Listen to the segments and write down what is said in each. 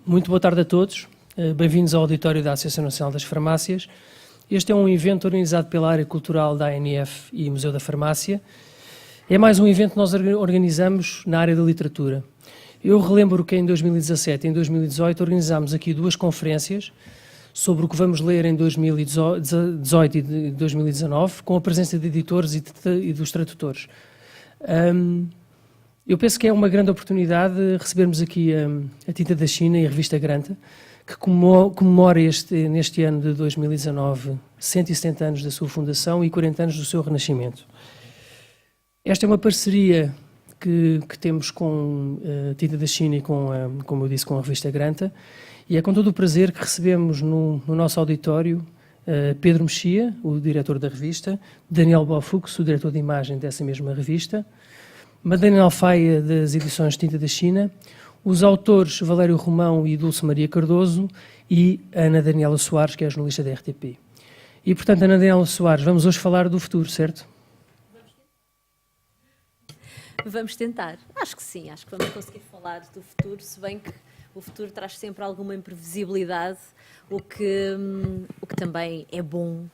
Muito boa tarde a todos. Bem-vindos ao auditório da Associação Nacional das Farmácias. Este é um evento organizado pela área cultural da ANF e Museu da Farmácia. É mais um evento que nós organizamos na área da literatura. Eu relembro que em 2017 e em 2018 organizámos aqui duas conferências sobre o que vamos ler em 2018 e 2019, com a presença de editores e dos tradutores. Eu penso que é uma grande oportunidade recebermos aqui a Tinta da China e a revista Granta, que comemora neste ano de 2019 170 anos da sua fundação e 40 anos do seu renascimento. Esta é uma parceria que temos com a Tinta da China e como eu disse, com a revista Granta, e é com todo o prazer que recebemos no nosso auditório Pedro Mexia, o diretor da revista, Daniel Balfux, o diretor de imagem dessa mesma revista, Madalena Alfaia, das edições Tinta da China, os autores Valério Romão e Dulce Maria Cardoso e Ana Daniela Soares, que é a jornalista da RTP. E, portanto, Ana Daniela Soares, vamos hoje falar do futuro, certo? Vamos tentar. Acho que sim, acho que vamos conseguir falar do futuro, se bem que o futuro traz sempre alguma imprevisibilidade, o que também é bom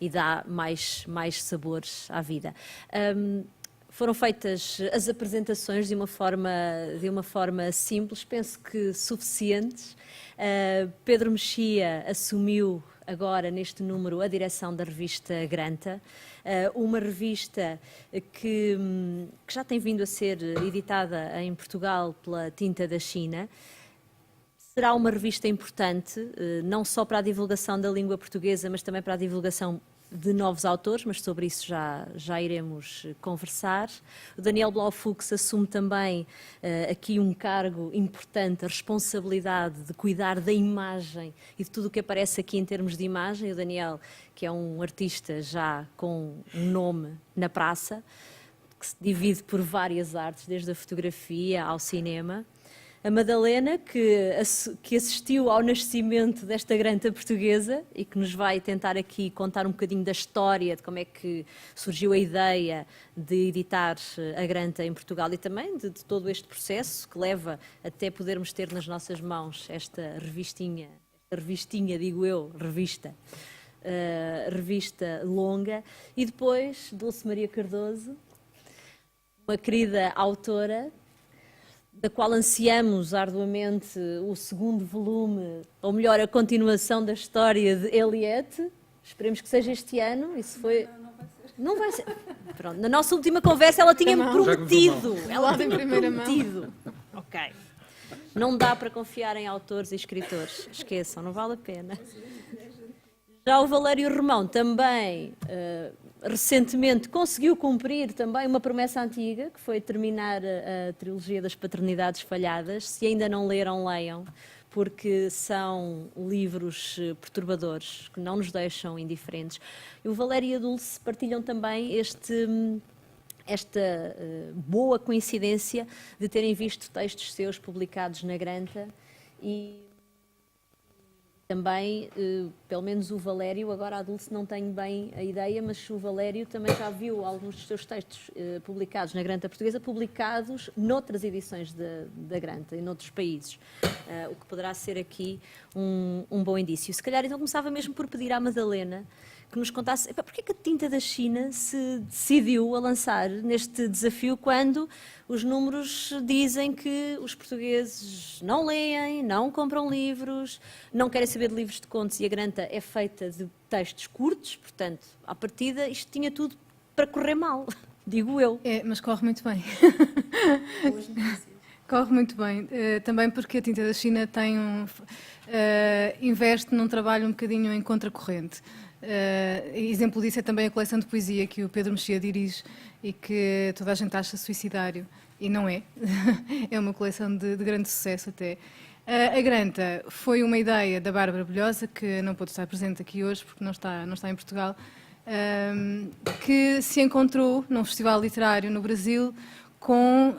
e dá mais sabores à vida. Foram feitas as apresentações de uma forma simples, penso que suficientes. Pedro Mexia assumiu agora, neste número, a direção da revista Granta, uma revista que já tem vindo a ser editada em Portugal pela Tinta da China. Será uma revista importante, não só para a divulgação da língua portuguesa, mas também para a divulgação de novos autores, mas sobre isso já iremos conversar. O Daniel Balfux assume também aqui um cargo importante, a responsabilidade de cuidar da imagem e de tudo o que aparece aqui em termos de imagem. O Daniel, que é um artista já com um nome na praça, que se divide por várias artes, desde a fotografia ao cinema. A Madalena, que assistiu ao nascimento desta Granta portuguesa e que nos vai tentar aqui contar um bocadinho da história, de como é que surgiu a ideia de editar a Granta em Portugal e também de todo este processo que leva até podermos ter nas nossas mãos esta revista longa. E depois, Dulce Maria Cardoso, uma querida autora, da qual ansiamos arduamente o segundo volume, ou melhor, a continuação da história de Eliette. Esperemos que seja este ano. Isso foi... Não vai ser. Pronto, na nossa última conversa ela tinha-me prometido. Ela tinha prometido. Ok. Não dá para confiar em autores e escritores. Esqueçam, não vale a pena. Já o Valério Romão também... recentemente conseguiu cumprir também uma promessa antiga, que foi terminar a trilogia das Paternidades Falhadas. Se ainda não leram, leiam, porque são livros perturbadores, que não nos deixam indiferentes. E o Valério e a Dulce partilham também esta boa coincidência de terem visto textos seus publicados na Granta e também, pelo menos o Valério, agora a Dulce não tenho bem a ideia, mas o Valério também já viu alguns dos seus textos publicados na Granta Portuguesa, publicados noutras edições da Granta, em outros países, o que poderá ser aqui um bom indício. Se calhar então começava mesmo por pedir à Madalena que nos contasse porque é que a Tinta da China se decidiu a lançar neste desafio quando os números dizem que os portugueses não leem, não compram livros, não querem saber de livros de contos e a Granta é feita de textos curtos, portanto, à partida isto tinha tudo para correr mal, digo eu. É, mas corre muito bem. Corre muito bem, também porque a Tinta da China tem investe num trabalho um bocadinho em contracorrente. Exemplo disso é também a coleção de poesia que o Pedro Mexia dirige e que toda a gente acha suicidário, e não é. É uma coleção de grande sucesso até. A Granta foi uma ideia da Bárbara Bolhosa, que não pôde estar presente aqui hoje porque não está em Portugal, que se encontrou num festival literário no Brasil com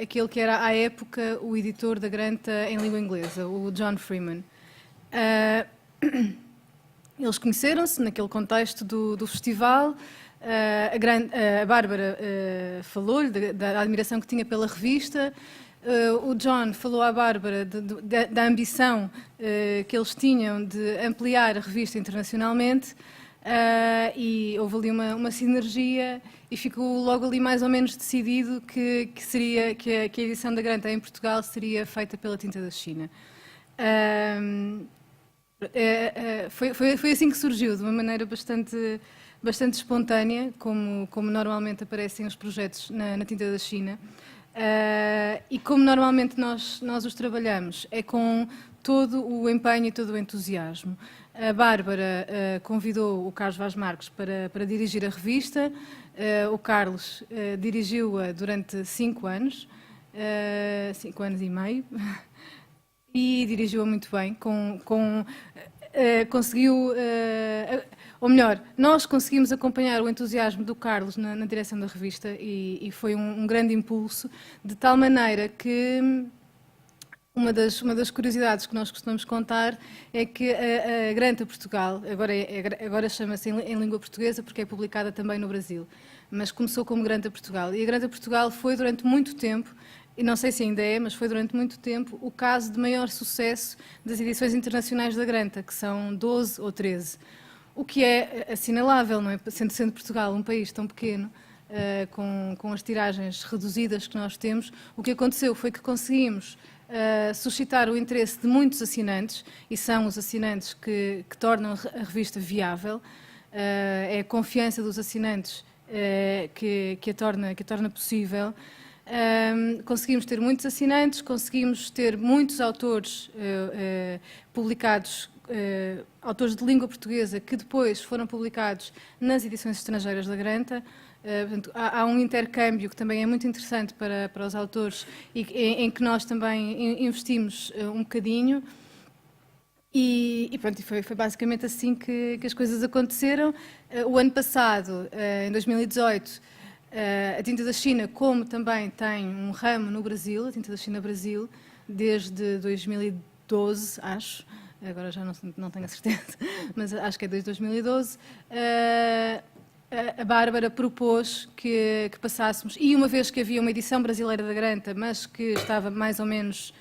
aquele que era à época o editor da Granta em língua inglesa, o John Freeman. Eles conheceram-se naquele contexto do festival. A Bárbara falou-lhe da admiração que tinha pela revista, O John falou à Bárbara da ambição que eles tinham de ampliar a revista internacionalmente, e houve ali uma sinergia e ficou logo ali mais ou menos decidido que a edição da Granta em Portugal seria feita pela Tinta da China. Foi assim que surgiu, de uma maneira bastante espontânea, como normalmente aparecem os projetos na Tinta da China. E como normalmente nós os trabalhamos, é com todo o empenho e todo o entusiasmo. A Bárbara convidou o Carlos Vaz Marques para dirigir a revista. O Carlos dirigiu-a durante 5 anos, 5 anos e meio, e dirigiu-a muito bem. Conseguiu, ou melhor, nós conseguimos acompanhar o entusiasmo do Carlos na direção da revista e foi um grande impulso, de tal maneira que uma das curiosidades que nós costumamos contar é que a Granta Portugal, agora chama-se em língua portuguesa porque é publicada também no Brasil, mas começou como Granta Portugal. E a Granta Portugal foi durante muito tempo, e não sei se ainda é, mas foi durante muito tempo, o caso de maior sucesso das edições internacionais da Granta, que são 12 ou 13. O que é assinalável, não é? Sendo Portugal um país tão pequeno, com as tiragens reduzidas que nós temos, o que aconteceu foi que conseguimos suscitar o interesse de muitos assinantes, e são os assinantes que tornam a revista viável. É a confiança dos assinantes que a torna possível. Conseguimos ter muitos assinantes, conseguimos ter muitos autores publicados, autores de língua portuguesa, que depois foram publicados nas edições estrangeiras da Granta. Portanto, há um intercâmbio que também é muito interessante para os autores e em que nós também investimos um bocadinho. E pronto, foi basicamente assim que as coisas aconteceram. O ano passado, em 2018, a Tinta da China, como também tem um ramo no Brasil, a Tinta da China Brasil, desde 2012, acho, agora já não tenho a certeza, mas acho que é desde 2012, a Bárbara propôs que passássemos, e uma vez que havia uma edição brasileira da Granta, mas que estava mais ou menos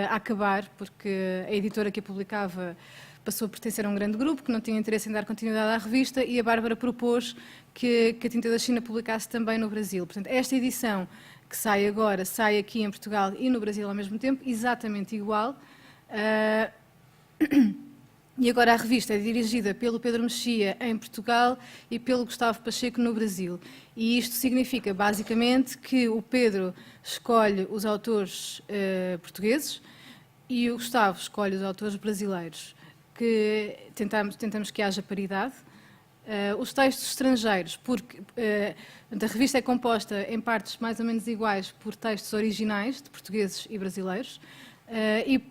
a acabar, porque a editora que a publicava passou a pertencer a um grande grupo que não tinha interesse em dar continuidade à revista, e a Bárbara propôs que a Tinta da China publicasse também no Brasil. Portanto, esta edição que sai agora, sai aqui em Portugal e no Brasil ao mesmo tempo, exatamente igual. E agora a revista é dirigida pelo Pedro Mexia em Portugal e pelo Gustavo Pacheco no Brasil. E isto significa, basicamente, que o Pedro escolhe os autores portugueses e o Gustavo escolhe os autores brasileiros, que tentamos que haja paridade. Os textos estrangeiros, porque a revista é composta em partes mais ou menos iguais por textos originais de portugueses e brasileiros,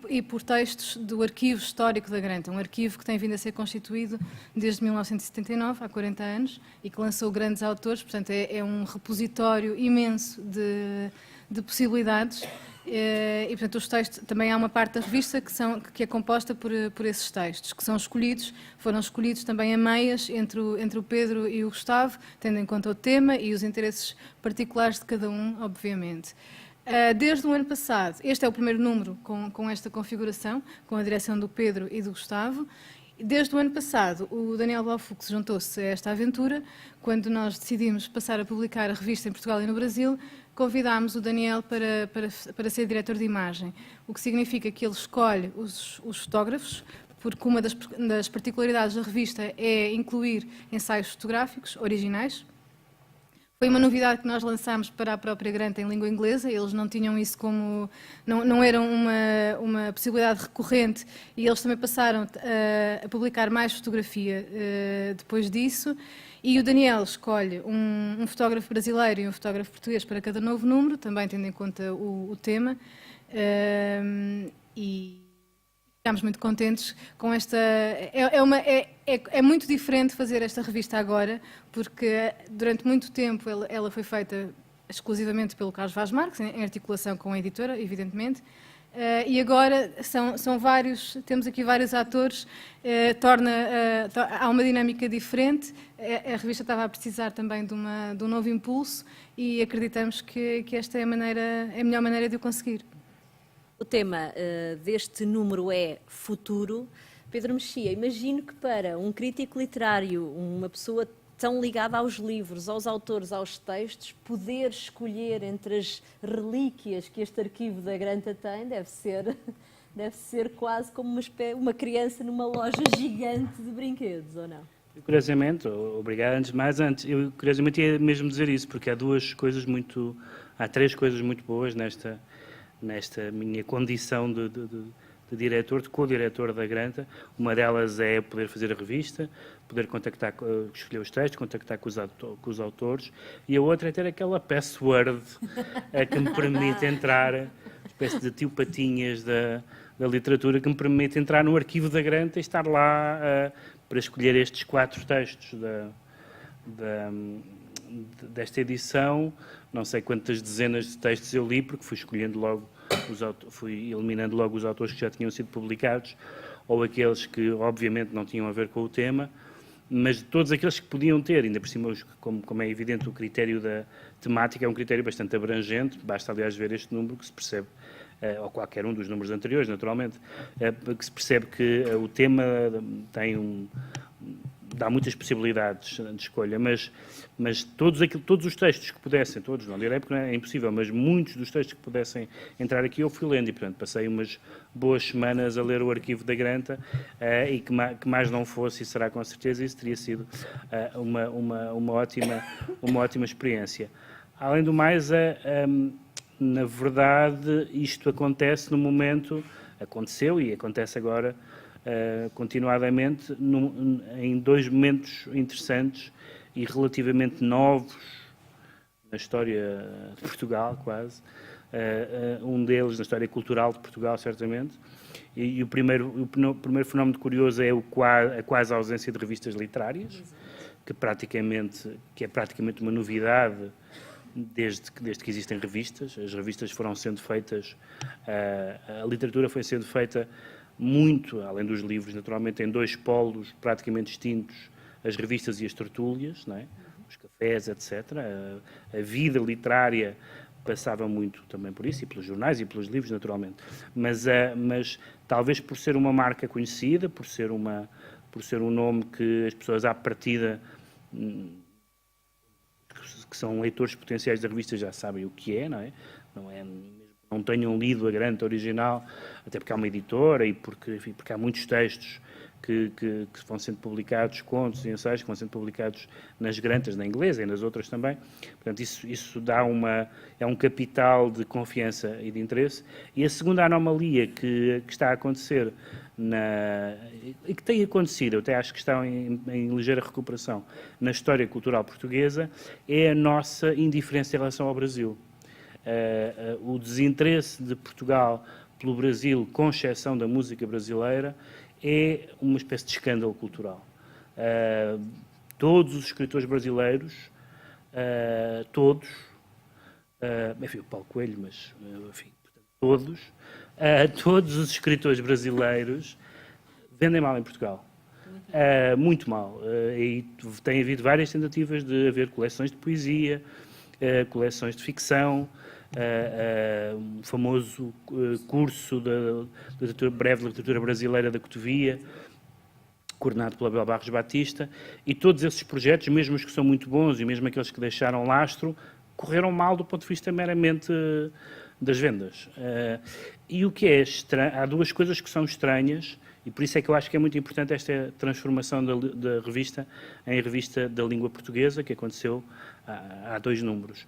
e por textos do arquivo histórico da Granta, um arquivo que tem vindo a ser constituído desde 1979, há 40 anos, e que lançou grandes autores. Portanto é um repositório imenso de possibilidades. E portanto os textos, também há uma parte da revista que é composta por esses textos, que foram escolhidos também a meias entre o Pedro e o Gustavo, tendo em conta o tema e os interesses particulares de cada um, obviamente. Desde o ano passado, este é o primeiro número com esta configuração, com a direção do Pedro e do Gustavo. Desde o ano passado, o Daniel Balfux juntou-se a esta aventura. Quando nós decidimos passar a publicar a revista em Portugal e no Brasil, convidámos o Daniel para ser diretor de imagem, o que significa que ele escolhe os fotógrafos, porque uma das particularidades da revista é incluir ensaios fotográficos originais. Foi uma novidade que nós lançámos para a própria Granta em língua inglesa. Eles não tinham isso como... não era uma possibilidade recorrente, e eles também passaram a publicar mais fotografia depois disso. E o Daniel escolhe um fotógrafo brasileiro e um fotógrafo português para cada novo número, também tendo em conta o tema. E ficámos muito contentes com esta... É muito diferente fazer esta revista agora, porque durante muito tempo ela foi feita exclusivamente pelo Carlos Vaz Marques, em articulação com a editora, evidentemente, E agora são vários, temos aqui vários atores, há uma dinâmica diferente. A revista estava a precisar também de um novo impulso e acreditamos que esta é a melhor maneira de o conseguir. O tema deste número é futuro. Pedro Mexia, imagino que para um crítico literário, uma pessoa tão ligada aos livros, aos autores, aos textos, poder escolher entre as relíquias que este arquivo da Granta tem deve ser quase como uma criança numa loja gigante de brinquedos, ou não? Curiosamente, obrigado eu curiosamente ia mesmo dizer isso, porque há três coisas muito boas nesta minha condição de diretor, de co-diretor da Granta. Uma delas é poder fazer a revista, poder contactar, escolher os textos, contactar com os autores, e a outra é ter aquela password que me permite entrar, uma espécie de tio Patinhas da literatura, que me permite entrar no arquivo da Granta e estar lá para escolher estes 4 textos desta edição. Não sei quantas dezenas de textos eu li, porque fui escolhendo logo, fui eliminando logo os autores que já tinham sido publicados, ou aqueles que obviamente não tinham a ver com o tema, mas todos aqueles que podiam ter, ainda por cima, como é evidente, o critério da temática é um critério bastante abrangente, basta aliás ver este número que se percebe, ou qualquer um dos números anteriores, naturalmente, que se percebe que o tema dá muitas possibilidades de escolha, mas todos os textos que pudessem, todos, não direi porque é impossível, mas muitos dos textos que pudessem entrar aqui eu fui lendo e, portanto, passei umas boas semanas a ler o arquivo da Granta e que mais não fosse, e será com certeza, isso teria sido uma ótima experiência. Além do mais, na verdade, isto aconteceu e acontece agora continuadamente em 2 momentos interessantes e relativamente novos na história de Portugal, quase. Um deles na história cultural de Portugal, certamente. E o primeiro fenómeno curioso é a quase ausência de revistas literárias, que é praticamente uma novidade desde que existem revistas. As revistas foram sendo feitas, a literatura foi sendo feita muito, além dos livros, naturalmente, em 2 polos praticamente distintos, as revistas e as tertúlias, não é? Os cafés, etc. A vida literária passava muito também por isso, e pelos jornais e pelos livros, naturalmente. Mas talvez por ser uma marca conhecida, por ser um nome que as pessoas à partida, que são leitores potenciais da revista, já sabem o que é, não é? Não tenham lido a Granta original, até porque há uma editora e porque há muitos textos que vão sendo publicados, contos e ensaios que vão sendo publicados nas Grantas, na inglesa e nas outras também. Portanto, isso dá é um capital de confiança e de interesse. E a segunda anomalia que está a acontecer, e que tem acontecido, eu até acho que está em ligeira recuperação na história cultural portuguesa, é a nossa indiferença em relação ao Brasil. O desinteresse de Portugal pelo Brasil, com exceção da música brasileira, é uma espécie de escândalo cultural. Todos os escritores brasileiros, enfim, o Paulo Coelho, mas enfim, todos os escritores brasileiros vendem mal em Portugal. Muito mal. E tem havido várias tentativas de haver coleções de poesia, coleções de ficção, um famoso curso de breve literatura brasileira da Cotovia, coordenado pela Bel Barros Batista, e todos esses projetos, mesmo os que são muito bons e mesmo aqueles que deixaram lastro, correram mal do ponto de vista meramente das vendas. E o que é estranho, há 2 coisas que são estranhas, e por isso é que eu acho que é muito importante esta transformação da revista em revista da língua portuguesa, que aconteceu há 2 números,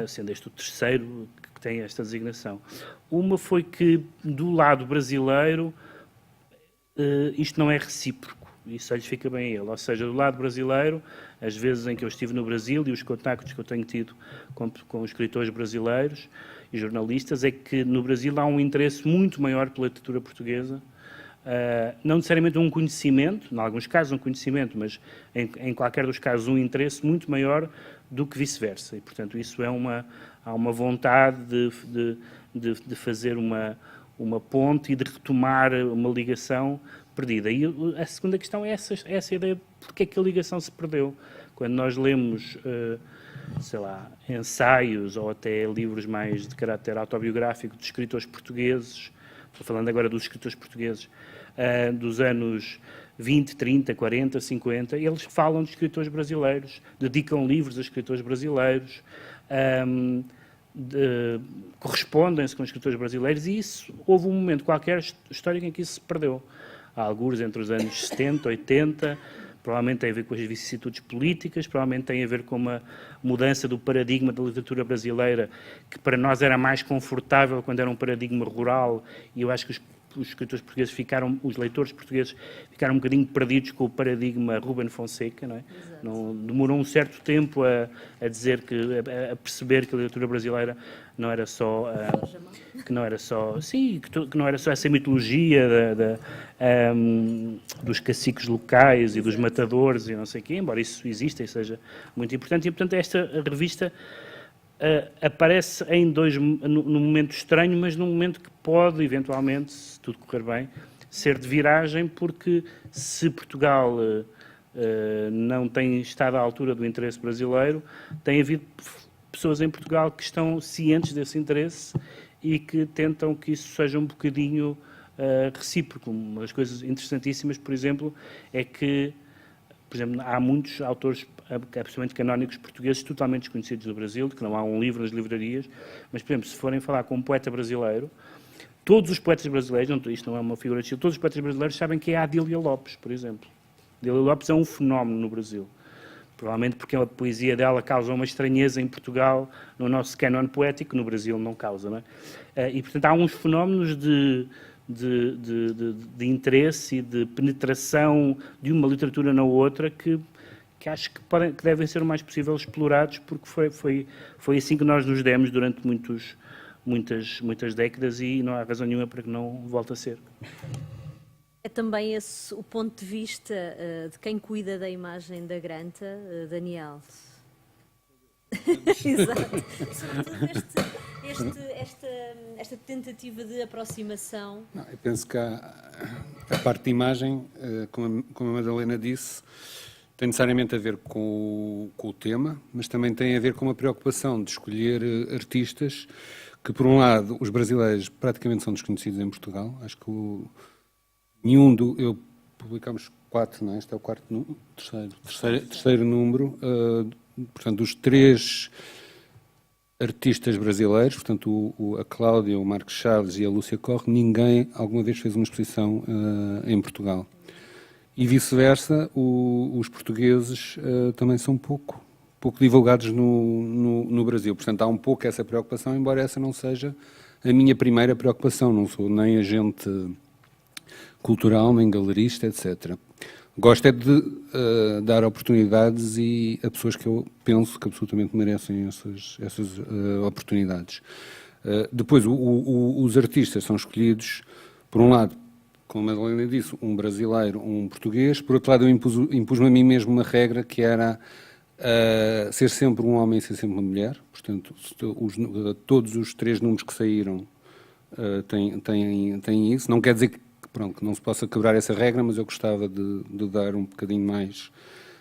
sendo este o 3º que tem esta designação. Uma foi que, do lado brasileiro, isto não é recíproco, isso lhes fica bem a ele. Ou seja, do lado brasileiro, as vezes em que eu estive no Brasil e os contactos que eu tenho tido com escritores brasileiros e jornalistas, é que no Brasil há um interesse muito maior pela literatura portuguesa. Não necessariamente um conhecimento, em alguns casos um conhecimento, mas em qualquer dos casos um interesse muito maior do que vice-versa. E, portanto, isso há uma vontade de fazer uma ponte e de retomar uma ligação perdida. E a segunda questão é essa ideia de porque é que a ligação se perdeu. Quando nós lemos, sei lá, ensaios ou até livros mais de caráter autobiográfico de escritores portugueses, estou falando agora dos escritores portugueses dos anos 20, 30, 40, 50, eles falam de escritores brasileiros, dedicam livros a escritores brasileiros, correspondem-se com escritores brasileiros, e isso, houve um momento qualquer histórico em que isso se perdeu. Há alguns entre os anos 70, 80, provavelmente tem a ver com as vicissitudes políticas, provavelmente tem a ver com uma mudança do paradigma da literatura brasileira, que para nós era mais confortável quando era um paradigma rural, e eu acho que os escritores portugueses os leitores portugueses ficaram um bocadinho perdidos com o paradigma Rubem Fonseca, não é? Não, demorou um certo tempo a perceber que a literatura brasileira não era só que não era só essa mitologia dos caciques locais e dos matadores e não sei o quê, embora isso exista e seja muito importante. E portanto esta revista aparece num momento estranho, mas num momento que pode, eventualmente, se tudo correr bem, ser de viragem, porque se Portugal não tem estado à altura do interesse brasileiro, tem havido pessoas em Portugal que estão cientes desse interesse e que tentam que isso seja um bocadinho recíproco. Uma das coisas interessantíssimas, por exemplo, é que, por exemplo, há muitos autores absolutamente canónicos portugueses totalmente desconhecidos do Brasil, que não há um livro nas livrarias, mas, por exemplo, se forem falar com um poeta brasileiro, todos os poetas brasileiros, isto não é uma figura de estilo, todos os poetas brasileiros sabem que é a Adília Lopes, por exemplo. Adília Lopes é um fenómeno no Brasil, provavelmente porque a poesia dela causa uma estranheza em Portugal, no nosso canon poético, no Brasil não causa, não é? E, portanto, há uns fenómenos de interesse e de penetração de uma literatura na outra que acho que devem ser o mais possível explorados, porque foi assim que nós nos demos durante muitas décadas e não há razão nenhuma para que não volte a ser. É também esse o ponto de vista de quem cuida da imagem da Granta, Daniel. Exato. Sobretudo esta tentativa de aproximação. Não, eu penso que a parte de imagem, como a Madalena disse, tem necessariamente a ver com o tema, mas também tem a ver com uma preocupação de escolher artistas que, por um lado, os brasileiros praticamente são desconhecidos em Portugal. Acho que publicamos 4, não é? Este é o terceiro número. Portanto, dos 3 artistas brasileiros, portanto, a Cláudia, o Marcos Chaves e a Lúcia Corre, ninguém alguma vez fez uma exposição em Portugal. E vice-versa, os portugueses também são pouco divulgados no Brasil. Portanto, há um pouco essa preocupação, embora essa não seja a minha primeira preocupação. Não sou nem agente cultural, nem galerista, etc. Gosto é de dar oportunidades a pessoas que eu penso que absolutamente merecem essas oportunidades. Depois, os artistas são escolhidos, por um lado, como a Madalena disse, um brasileiro, um português. Por outro lado, eu impus-me a mim mesmo uma regra que era ser sempre um homem e ser sempre uma mulher. Portanto, todos os 3 números que saíram têm isso. Não quer dizer que não se possa quebrar essa regra, mas eu gostava de dar um bocadinho mais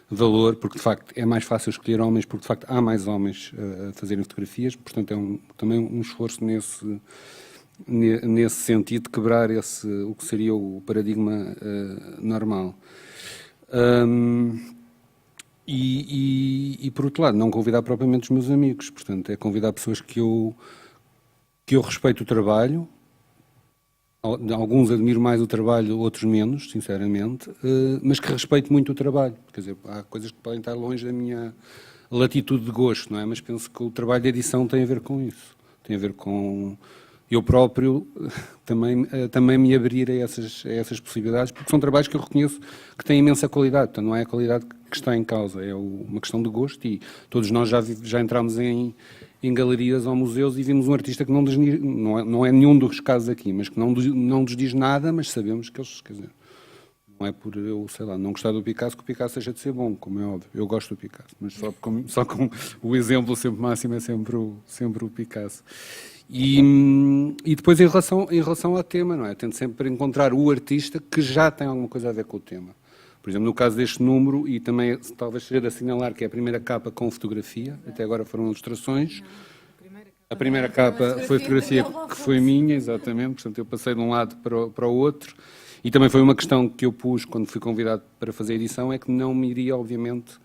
valor, porque de facto é mais fácil escolher homens, porque de facto há mais homens a fazerem fotografias. Portanto, é também um esforço nesse sentido de quebrar o que seria o paradigma normal. E por outro lado, não convidar propriamente os meus amigos, portanto, é convidar pessoas que eu respeito o trabalho. Alguns admiro mais o trabalho, outros menos, sinceramente, mas que respeito muito o trabalho. Quer dizer, há coisas que podem estar longe da minha latitude de gosto, não é? Mas penso que o trabalho de edição tem a ver com isso. Tem a ver com eu próprio também me abrir a essas possibilidades, porque são trabalhos que eu reconheço que têm imensa qualidade. Portanto, não é a qualidade que está em causa, é uma questão de gosto, e todos nós já entramos em galerias ou museus e vimos um artista que não é nenhum dos casos aqui, mas que não nos diz nada, mas sabemos que eles, quer dizer, Não é por eu, sei lá, não gostar do Picasso que o Picasso deixa de ser bom, como é óbvio. Eu gosto do Picasso, mas só com o exemplo sempre máximo é sempre o Picasso. E depois em relação ao tema, não é? Tento sempre encontrar o artista que já tem alguma coisa a ver com o tema. Por exemplo, no caso deste número, e também talvez seja de assinalar que é a primeira capa com fotografia, até agora foram ilustrações. A primeira capa foi a fotografia que foi minha, exatamente, portanto eu passei de um lado para o outro. E também foi uma questão que eu pus quando fui convidado para fazer a edição, é que não me iria, obviamente,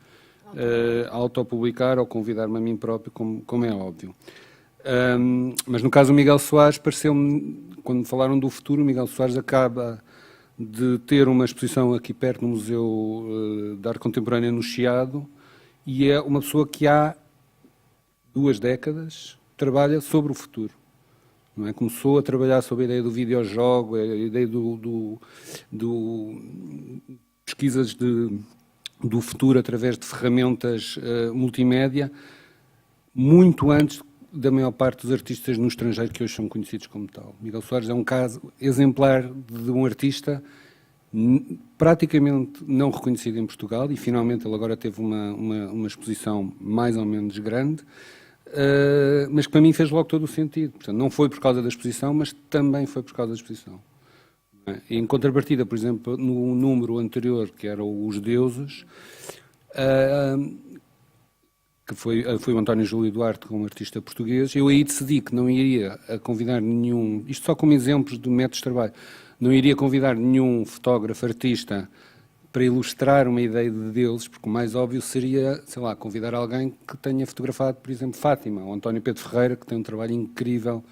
autopublicar ou convidar-me a mim próprio, como é óbvio. Mas no caso do Miguel Soares, pareceu-me, quando falaram do futuro, o Miguel Soares acaba de ter uma exposição aqui perto no Museu de Arte Contemporânea no Chiado, e é uma pessoa que há 2 décadas trabalha sobre o futuro. Não é? Começou a trabalhar sobre a ideia do videojogo, a ideia do pesquisas do futuro através de ferramentas multimédia, muito antes da maior parte dos artistas no estrangeiro que hoje são conhecidos como tal. Miguel Soares é um caso exemplar de um artista praticamente não reconhecido em Portugal, e finalmente ele agora teve uma exposição mais ou menos grande, mas que para mim fez logo todo o sentido. Portanto, não foi por causa da exposição, mas também foi por causa da exposição. Em contrapartida, por exemplo, no número anterior, que era Os Deuses, que foi o António Júlio Duarte, como artista português, eu aí decidi que não iria convidar nenhum, isto só como exemplos de métodos de trabalho, não iria convidar nenhum fotógrafo, artista, para ilustrar uma ideia de deuses, porque o mais óbvio seria, sei lá, convidar alguém que tenha fotografado, por exemplo, Fátima, ou António Pedro Ferreira, que tem um trabalho incrível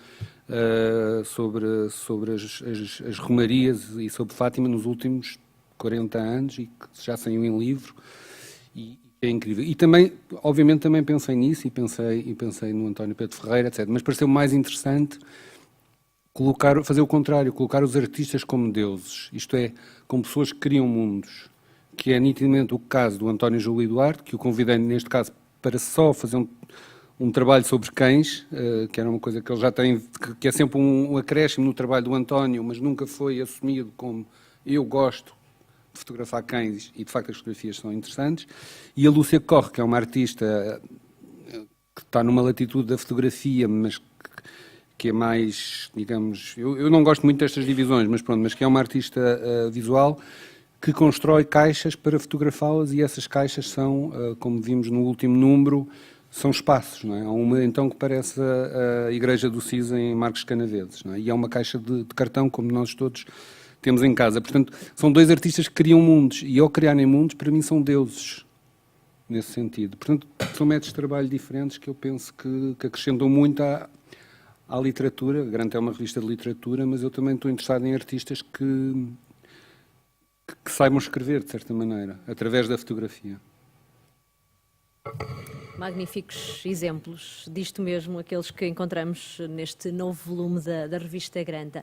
sobre as romarias e sobre Fátima nos últimos 40 anos, e que já saiu em livro, e é incrível. E também, obviamente, também pensei nisso, e pensei no António Pedro Ferreira, etc. Mas pareceu mais interessante fazer o contrário, colocar os artistas como deuses, isto é, como pessoas que criam mundos, que é nitidamente o caso do António Júlio Duarte, que o convidei neste caso para só fazer um trabalho sobre cães, que era uma coisa que ele já tem, que é sempre um acréscimo no trabalho do António, mas nunca foi assumido como eu gosto de fotografar cães, e de facto as fotografias são interessantes. E a Lúcia Corre, que é uma artista que está numa latitude da fotografia, mas que é mais, digamos, eu não gosto muito destas divisões, mas pronto, mas que é uma artista visual que constrói caixas para fotografá-las, e essas caixas são, como vimos no último número, são espaços, não é? Há uma então que parece a Igreja do Cisa em Marcos Canaveses, não é? E é uma caixa de cartão, como nós todos temos em casa. Portanto, são 2 artistas que criam mundos, e ao criarem mundos, para mim, são deuses, nesse sentido. Portanto, são métodos de trabalho diferentes que eu penso que acrescentam muito à literatura. A Granta é uma revista de literatura, mas eu também estou interessado em artistas que saibam escrever, de certa maneira, através da fotografia. Magníficos exemplos disto mesmo, aqueles que encontramos neste novo volume da revista Granta.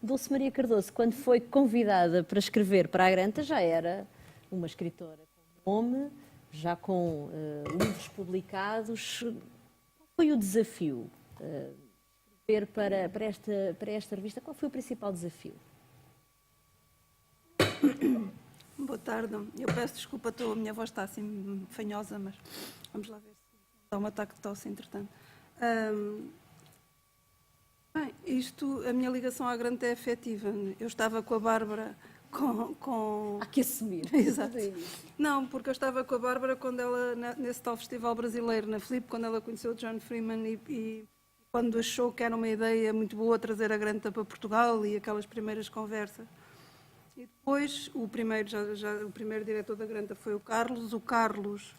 Dulce Maria Cardoso, quando foi convidada para escrever para a Granta, já era uma escritora com nome, já com livros publicados. Qual foi o desafio? Escrever para esta revista, qual foi o principal desafio? Boa tarde. Eu peço desculpa, a minha voz está assim fanhosa, mas vamos lá ver se dá um ataque de tosse, entretanto. Bem, a minha ligação à Granta é afetiva. Eu estava com a Bárbara com... Há que assumir. Exato. Não, porque eu estava com a Bárbara quando ela, nesse tal festival brasileiro, na Flip, quando ela conheceu o John Freeman e quando achou que era uma ideia muito boa trazer a Granta para Portugal, e aquelas primeiras conversas. E depois, o primeiro diretor da Granta foi o Carlos. O Carlos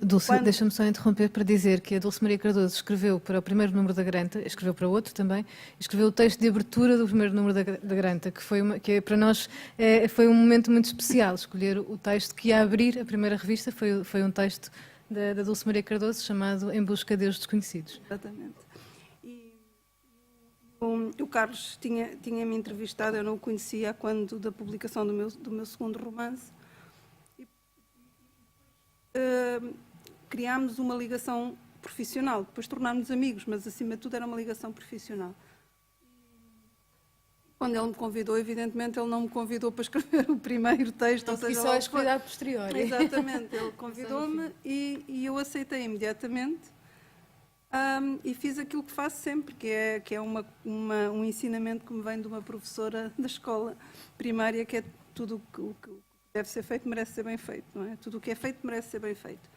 Dulce, deixa-me só interromper para dizer que a Dulce Maria Cardoso escreveu para o primeiro número da Granta, escreveu para outro também, escreveu o texto de abertura do primeiro número da Granta, que para nós foi um momento muito especial. Escolher o texto que ia abrir a primeira revista foi um texto da Dulce Maria Cardoso chamado Em Busca de Deus Desconhecidos. Exatamente. O Carlos tinha-me entrevistado, eu não o conhecia quando da publicação do meu segundo romance. Criámos uma ligação profissional, depois tornámos-nos amigos, mas acima de tudo era uma ligação profissional. Quando ele me convidou, evidentemente, ele não me convidou para escrever o primeiro texto. Ou Porque seja, só é lá escolha a posteriori. Exatamente, ele convidou-me e eu aceitei imediatamente. E fiz aquilo que faço sempre, que é um ensinamento que me vem de uma professora da escola primária, que é tudo o que deve ser feito merece ser bem feito, não é? Tudo o que é feito merece ser bem feito.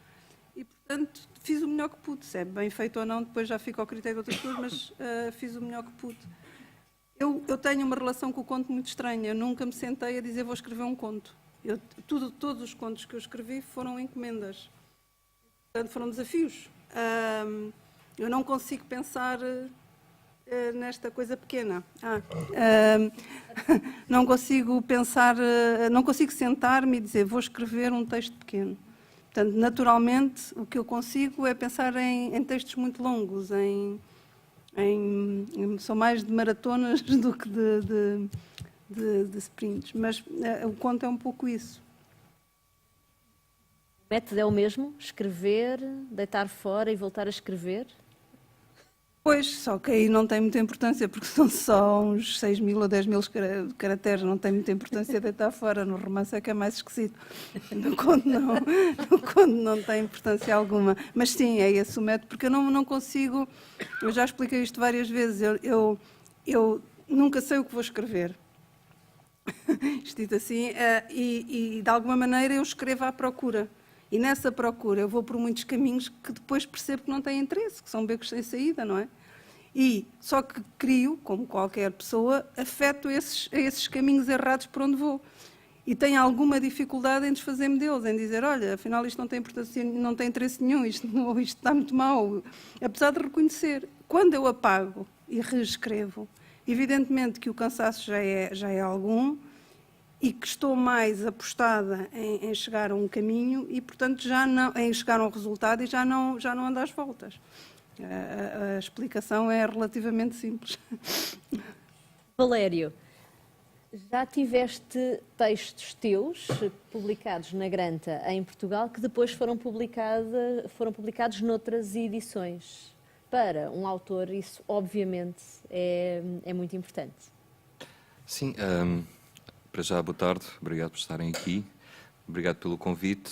E, portanto, fiz o melhor que pude. Se é bem feito ou não, depois já fica ao critério de outras pessoas, mas fiz o melhor que pude. Eu tenho uma relação com o conto muito estranha. Eu nunca me sentei a dizer vou escrever um conto. Todos os contos que eu escrevi foram encomendas. Portanto, foram desafios. Eu não consigo pensar nesta coisa pequena. Não consigo pensar, não consigo sentar-me e dizer vou escrever um texto pequeno. Portanto, naturalmente, o que eu consigo é pensar em textos muito longos, são mais de maratonas do que de sprints, mas o conto é um pouco isso. O método é o mesmo? Escrever, deitar fora e voltar a escrever? Pois, só que aí não tem muita importância, porque são só uns 6.000 ou 10.000 caracteres, não tem muita importância deitar fora. No romance é que é mais esquisito. No conto não tem importância alguma. Mas sim, é esse o método, porque eu não consigo, eu já expliquei isto várias vezes, eu nunca sei o que vou escrever. Isto dito assim, e de alguma maneira eu escrevo à procura. E nessa procura eu vou por muitos caminhos que depois percebo que não têm interesse, que são becos sem saída, não é? E só que crio, como qualquer pessoa, afeto a esses caminhos errados por onde vou. E tenho alguma dificuldade em desfazer-me deles, em dizer, olha, afinal isto não tem importância, não tem interesse nenhum, isto está muito mal. Apesar de reconhecer, quando eu apago e reescrevo, evidentemente que o cansaço já é algum, e que estou mais apostada em chegar a um caminho e, portanto, em chegar a um resultado e já não ando às voltas. A explicação é relativamente simples. Valério, já tiveste textos teus publicados na Granta em Portugal que depois foram publicados noutras edições. Para um autor, isso obviamente é muito importante. Sim, para já, boa tarde, obrigado por estarem aqui, obrigado pelo convite.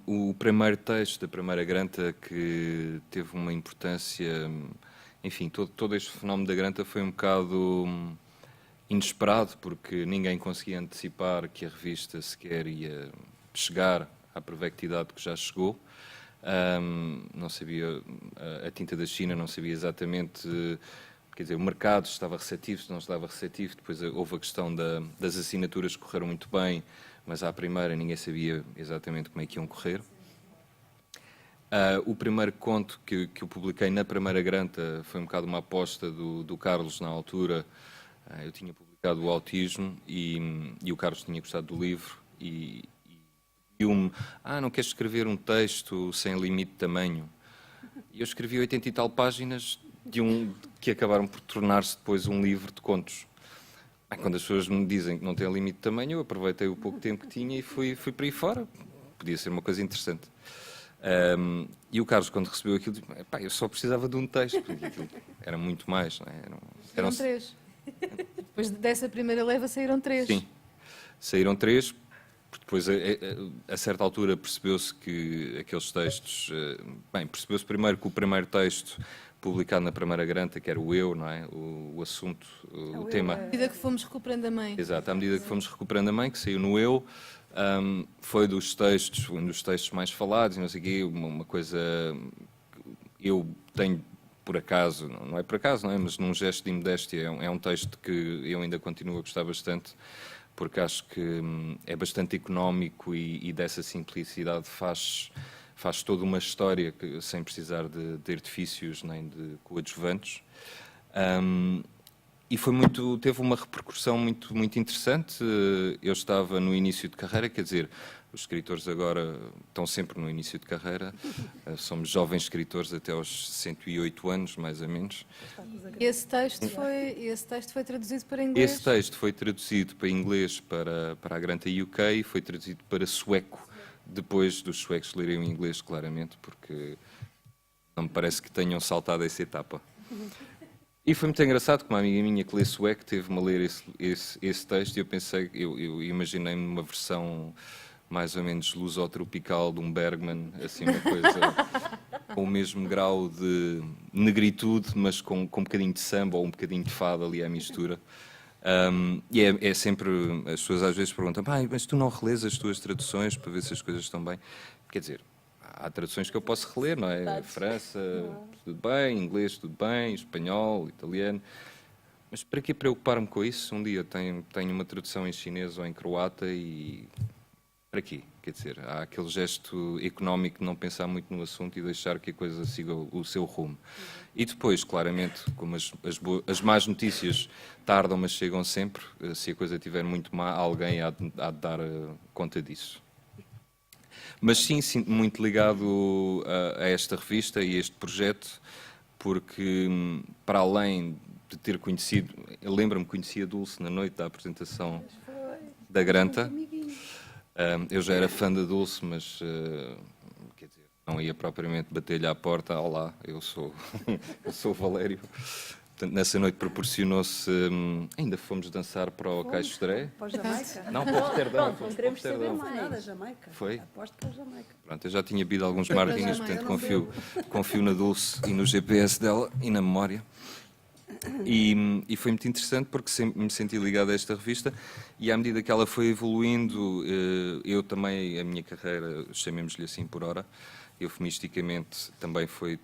O primeiro texto da primeira Granta que teve uma importância, enfim, todo este fenómeno da Granta foi um bocado inesperado, porque ninguém conseguia antecipar que a revista sequer ia chegar à pervectividade que já chegou. Não sabia, a tinta da China não sabia exatamente... Quer dizer, o mercado estava receptivo, se não estava receptivo, depois houve a questão das assinaturas que correram muito bem, mas à primeira ninguém sabia exatamente como é que iam correr. O primeiro conto que eu publiquei na primeira Granta foi um bocado uma aposta do Carlos na altura. Eu tinha publicado o Autismo e o Carlos tinha gostado do livro e pediu-me, não queres escrever um texto sem limite de tamanho? E eu escrevi 80 e tal páginas que acabaram por tornar-se depois um livro de contos. Quando as pessoas me dizem que não tem limite de tamanho, eu aproveitei o pouco tempo que tinha e fui para aí fora. Podia ser uma coisa interessante. E o Carlos, quando recebeu aquilo, disse, eu só precisava de um texto, porque aquilo era muito mais. Não é? Saíram 3. Depois dessa primeira leva saíram 3. Sim, saíram 3. Depois, a certa altura, percebeu-se que aqueles textos... percebeu-se primeiro que o primeiro texto publicado na primeira Granta, que era o Eu, não é? O assunto, o tema... À medida que fomos recuperando a mãe. Exato, à medida que fomos recuperando a mãe, que saiu no Eu, foi um dos textos mais falados, não sei o quê, uma coisa... Eu tenho, por acaso, não é por acaso, não é? Mas num gesto de modéstia, é um texto que eu ainda continuo a gostar bastante, porque acho que é bastante económico e dessa simplicidade faz toda uma história sem precisar de artifícios nem de coadjuvantes. E teve uma repercussão muito, muito interessante. Eu estava no início de carreira, quer dizer, os escritores agora estão sempre no início de carreira. Somos jovens escritores até aos 108 anos, mais ou menos. E esse texto foi traduzido para inglês? Esse texto foi traduzido para inglês para a Granta UK e foi traduzido para sueco, depois dos suecos lerem o inglês, claramente, porque não me parece que tenham saltado essa etapa. E foi muito engraçado, que uma amiga minha que lê sueco teve-me a ler esse texto e eu pensei, eu imaginei-me uma versão mais ou menos lusotropical de um Bergman, assim uma coisa com o mesmo grau de negritude, mas com um bocadinho de samba ou um bocadinho de fado ali à mistura. E é sempre, as pessoas às vezes perguntam, mas tu não relês as tuas traduções para ver se as coisas estão bem? Quer dizer, há traduções que eu posso reler, não é? França, tudo bem, inglês, tudo bem, espanhol, italiano. Mas para que preocupar-me com isso? Um dia tenho uma tradução em chinês ou em croata e... Para quê? Quer dizer, há aquele gesto económico de não pensar muito no assunto e deixar que a coisa siga o seu rumo. E depois, claramente, como as más notícias tardam, mas chegam sempre, se a coisa estiver muito má, alguém há de dar conta disso. Mas sim, sinto-me muito ligado a esta revista e a este projeto, porque para além de ter conhecido, eu lembro-me que conheci a Dulce na noite da apresentação da Granta. Eu já era fã da Dulce, mas quer dizer, não ia propriamente bater-lhe à porta. Olá, eu sou o Valério. Portanto, nessa noite proporcionou-se... ainda fomos dançar para o Caixo de Dré. Para a Jamaica. Não, para Roterdão. Pronto, não queremos saber Não foi mais. nada, Jamaica. Foi? Aposto para a Jamaica. Pronto, eu já tinha bebido alguns marquinhos, Jamaica, portanto confio na Dulce e no GPS dela e na memória. E foi muito interessante porque sempre me senti ligado a esta revista e à medida que ela foi evoluindo, eu também, a minha carreira, chamemos-lhe assim por hora, eufemisticamente também foi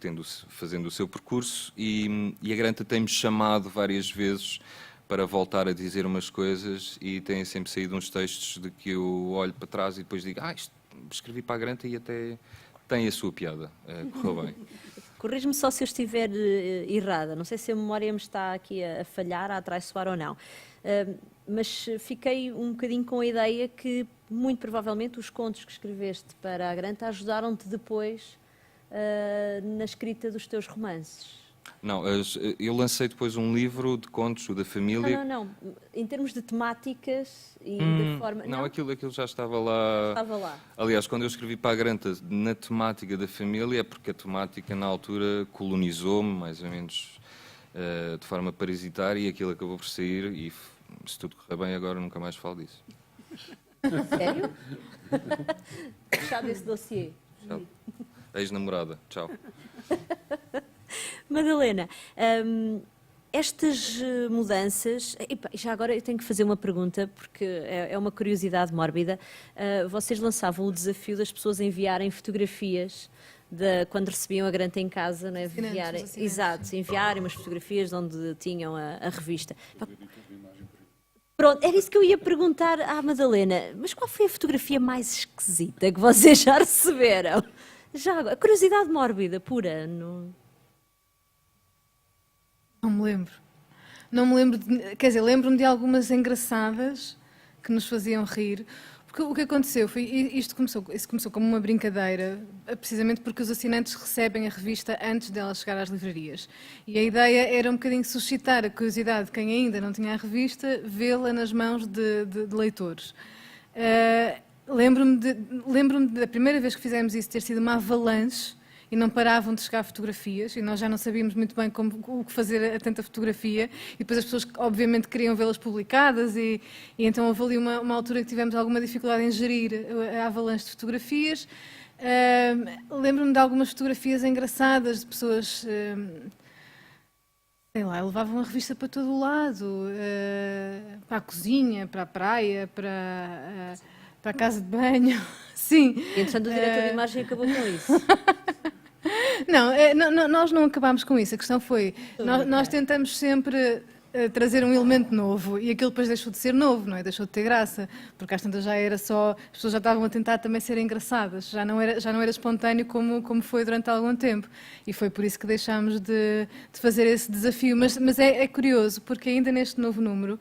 fazendo o seu percurso e a Granta tem-me chamado várias vezes para voltar a dizer umas coisas e têm sempre saído uns textos de que eu olho para trás e depois digo, escrevi para a Granta e até tem a sua piada, correu bem. Corrige-me só se eu estiver errada. Não sei se a memória me está aqui a falhar, a atraiçoar ou não. Mas fiquei um bocadinho com a ideia que, muito provavelmente, os contos que escreveste para a Granta ajudaram-te depois na escrita dos teus romances. Não, eu lancei depois um livro de contos, o da família. Não. Em termos de temáticas e de forma... Não, aquilo já estava lá. Estava lá. Aliás, quando eu escrevi para a Granta na temática da família, é porque a temática na altura colonizou-me, mais ou menos de forma parasitária, e aquilo acabou por sair, e se tudo correr bem agora nunca mais falo disso. Sério? Fechado esse dossiê. Tchau. Ex-namorada, tchau. Madalena, estas mudanças... já agora eu tenho que fazer uma pergunta, porque é uma curiosidade mórbida. Vocês lançavam o desafio das pessoas enviarem fotografias quando recebiam a Granta em casa, não é? Enviarem umas fotografias de onde tinham a revista. Pronto, era isso que eu ia perguntar à Madalena. Mas qual foi a fotografia mais esquisita que vocês já receberam? Já agora, curiosidade mórbida, pura. Não me lembro. Não me lembro, quer dizer, lembro-me de algumas engraçadas que nos faziam rir. Porque o que aconteceu foi, isso começou como uma brincadeira, precisamente porque os assinantes recebem a revista antes dela chegar às livrarias. E a ideia era um bocadinho suscitar a curiosidade de quem ainda não tinha a revista, vê-la nas mãos de leitores. Lembro-me da primeira vez que fizemos isso ter sido uma avalanche e não paravam de chegar fotografias e nós já não sabíamos muito bem o que fazer a tanta fotografia e depois as pessoas obviamente queriam vê-las publicadas e então houve ali uma altura que tivemos alguma dificuldade em gerir a avalanche de fotografias. Lembro-me de algumas fotografias engraçadas de pessoas, sei lá, levavam a revista para todo o lado, para a cozinha, para a praia, para a casa de banho, sim. E, entretanto, o diretor de imagem acabou com isso. Não, nós não acabámos com isso. A questão foi, nós tentamos sempre trazer um elemento novo e aquilo depois deixou de ser novo, não é? Deixou de ter graça, porque às tantas já era só, as pessoas já estavam a tentar também ser engraçadas, já não era espontâneo como foi durante algum tempo. E foi por isso que deixámos de fazer esse desafio. Mas é curioso, porque ainda neste novo número,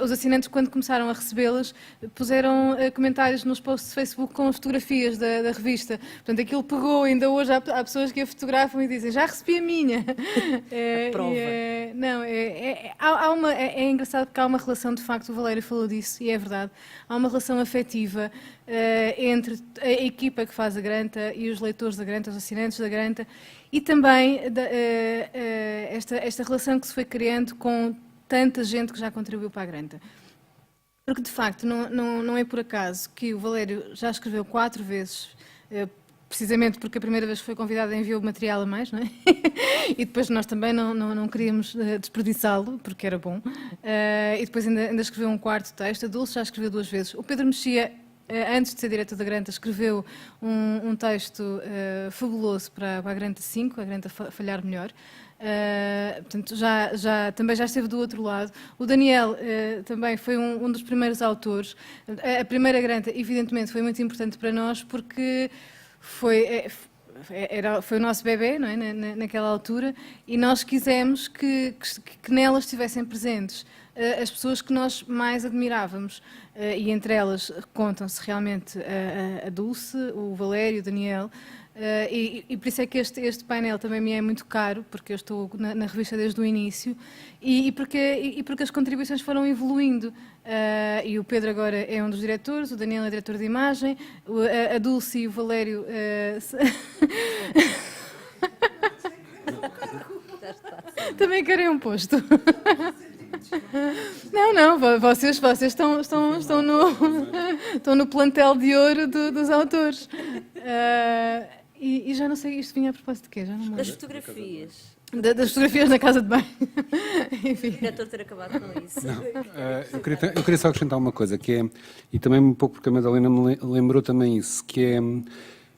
os assinantes, quando começaram a recebê-las, puseram comentários nos posts de Facebook com as fotografias da revista. Portanto, aquilo pegou, ainda hoje há pessoas que a fotografam e dizem, já recebi a minha. Prova. É engraçado porque há uma relação, de facto, o Valério falou disso, e é verdade, há uma relação afetiva entre a equipa que faz a Granta e os leitores da Granta, os assinantes da Granta, e também esta relação que se foi criando com tanta gente que já contribuiu para a Granta. Porque, de facto, não é por acaso que o Valério já escreveu 4 vezes, precisamente porque a primeira vez que foi convidado enviou material a mais, não é? E depois nós também não queríamos desperdiçá-lo, porque era bom. E depois ainda escreveu um 4º texto. A Dulce já escreveu 2 vezes. O Pedro Mexia, antes de ser diretor da Granta, escreveu um texto fabuloso para a Granta 5, a Granta Falhar Melhor. Portanto, também já esteve do outro lado. O Daniel também foi um dos primeiros autores. A primeira Granta, evidentemente, foi muito importante para nós, porque foi o nosso bebê, não é? Naquela altura, e nós quisemos que nela estivessem presentes as pessoas que nós mais admirávamos, e entre elas contam-se realmente a Dulce, o Valério, o Daniel, e por isso é que este painel também me é muito caro, porque eu estou na revista desde o início, e porque as contribuições foram evoluindo. E o Pedro agora é um dos diretores, o Daniel é diretor de imagem, a Dulce e o Valério... Também querem um posto. Não, vocês estão no plantel de ouro dos autores. E já não sei, isto vinha a propósito de quê? Já não me lembro. Das fotografias. Das fotografias na casa de banho. Enfim. O diretor ter acabado com isso. Eu queria só acrescentar uma coisa, que é, e também um pouco porque a Madalena me lembrou também isso, que é,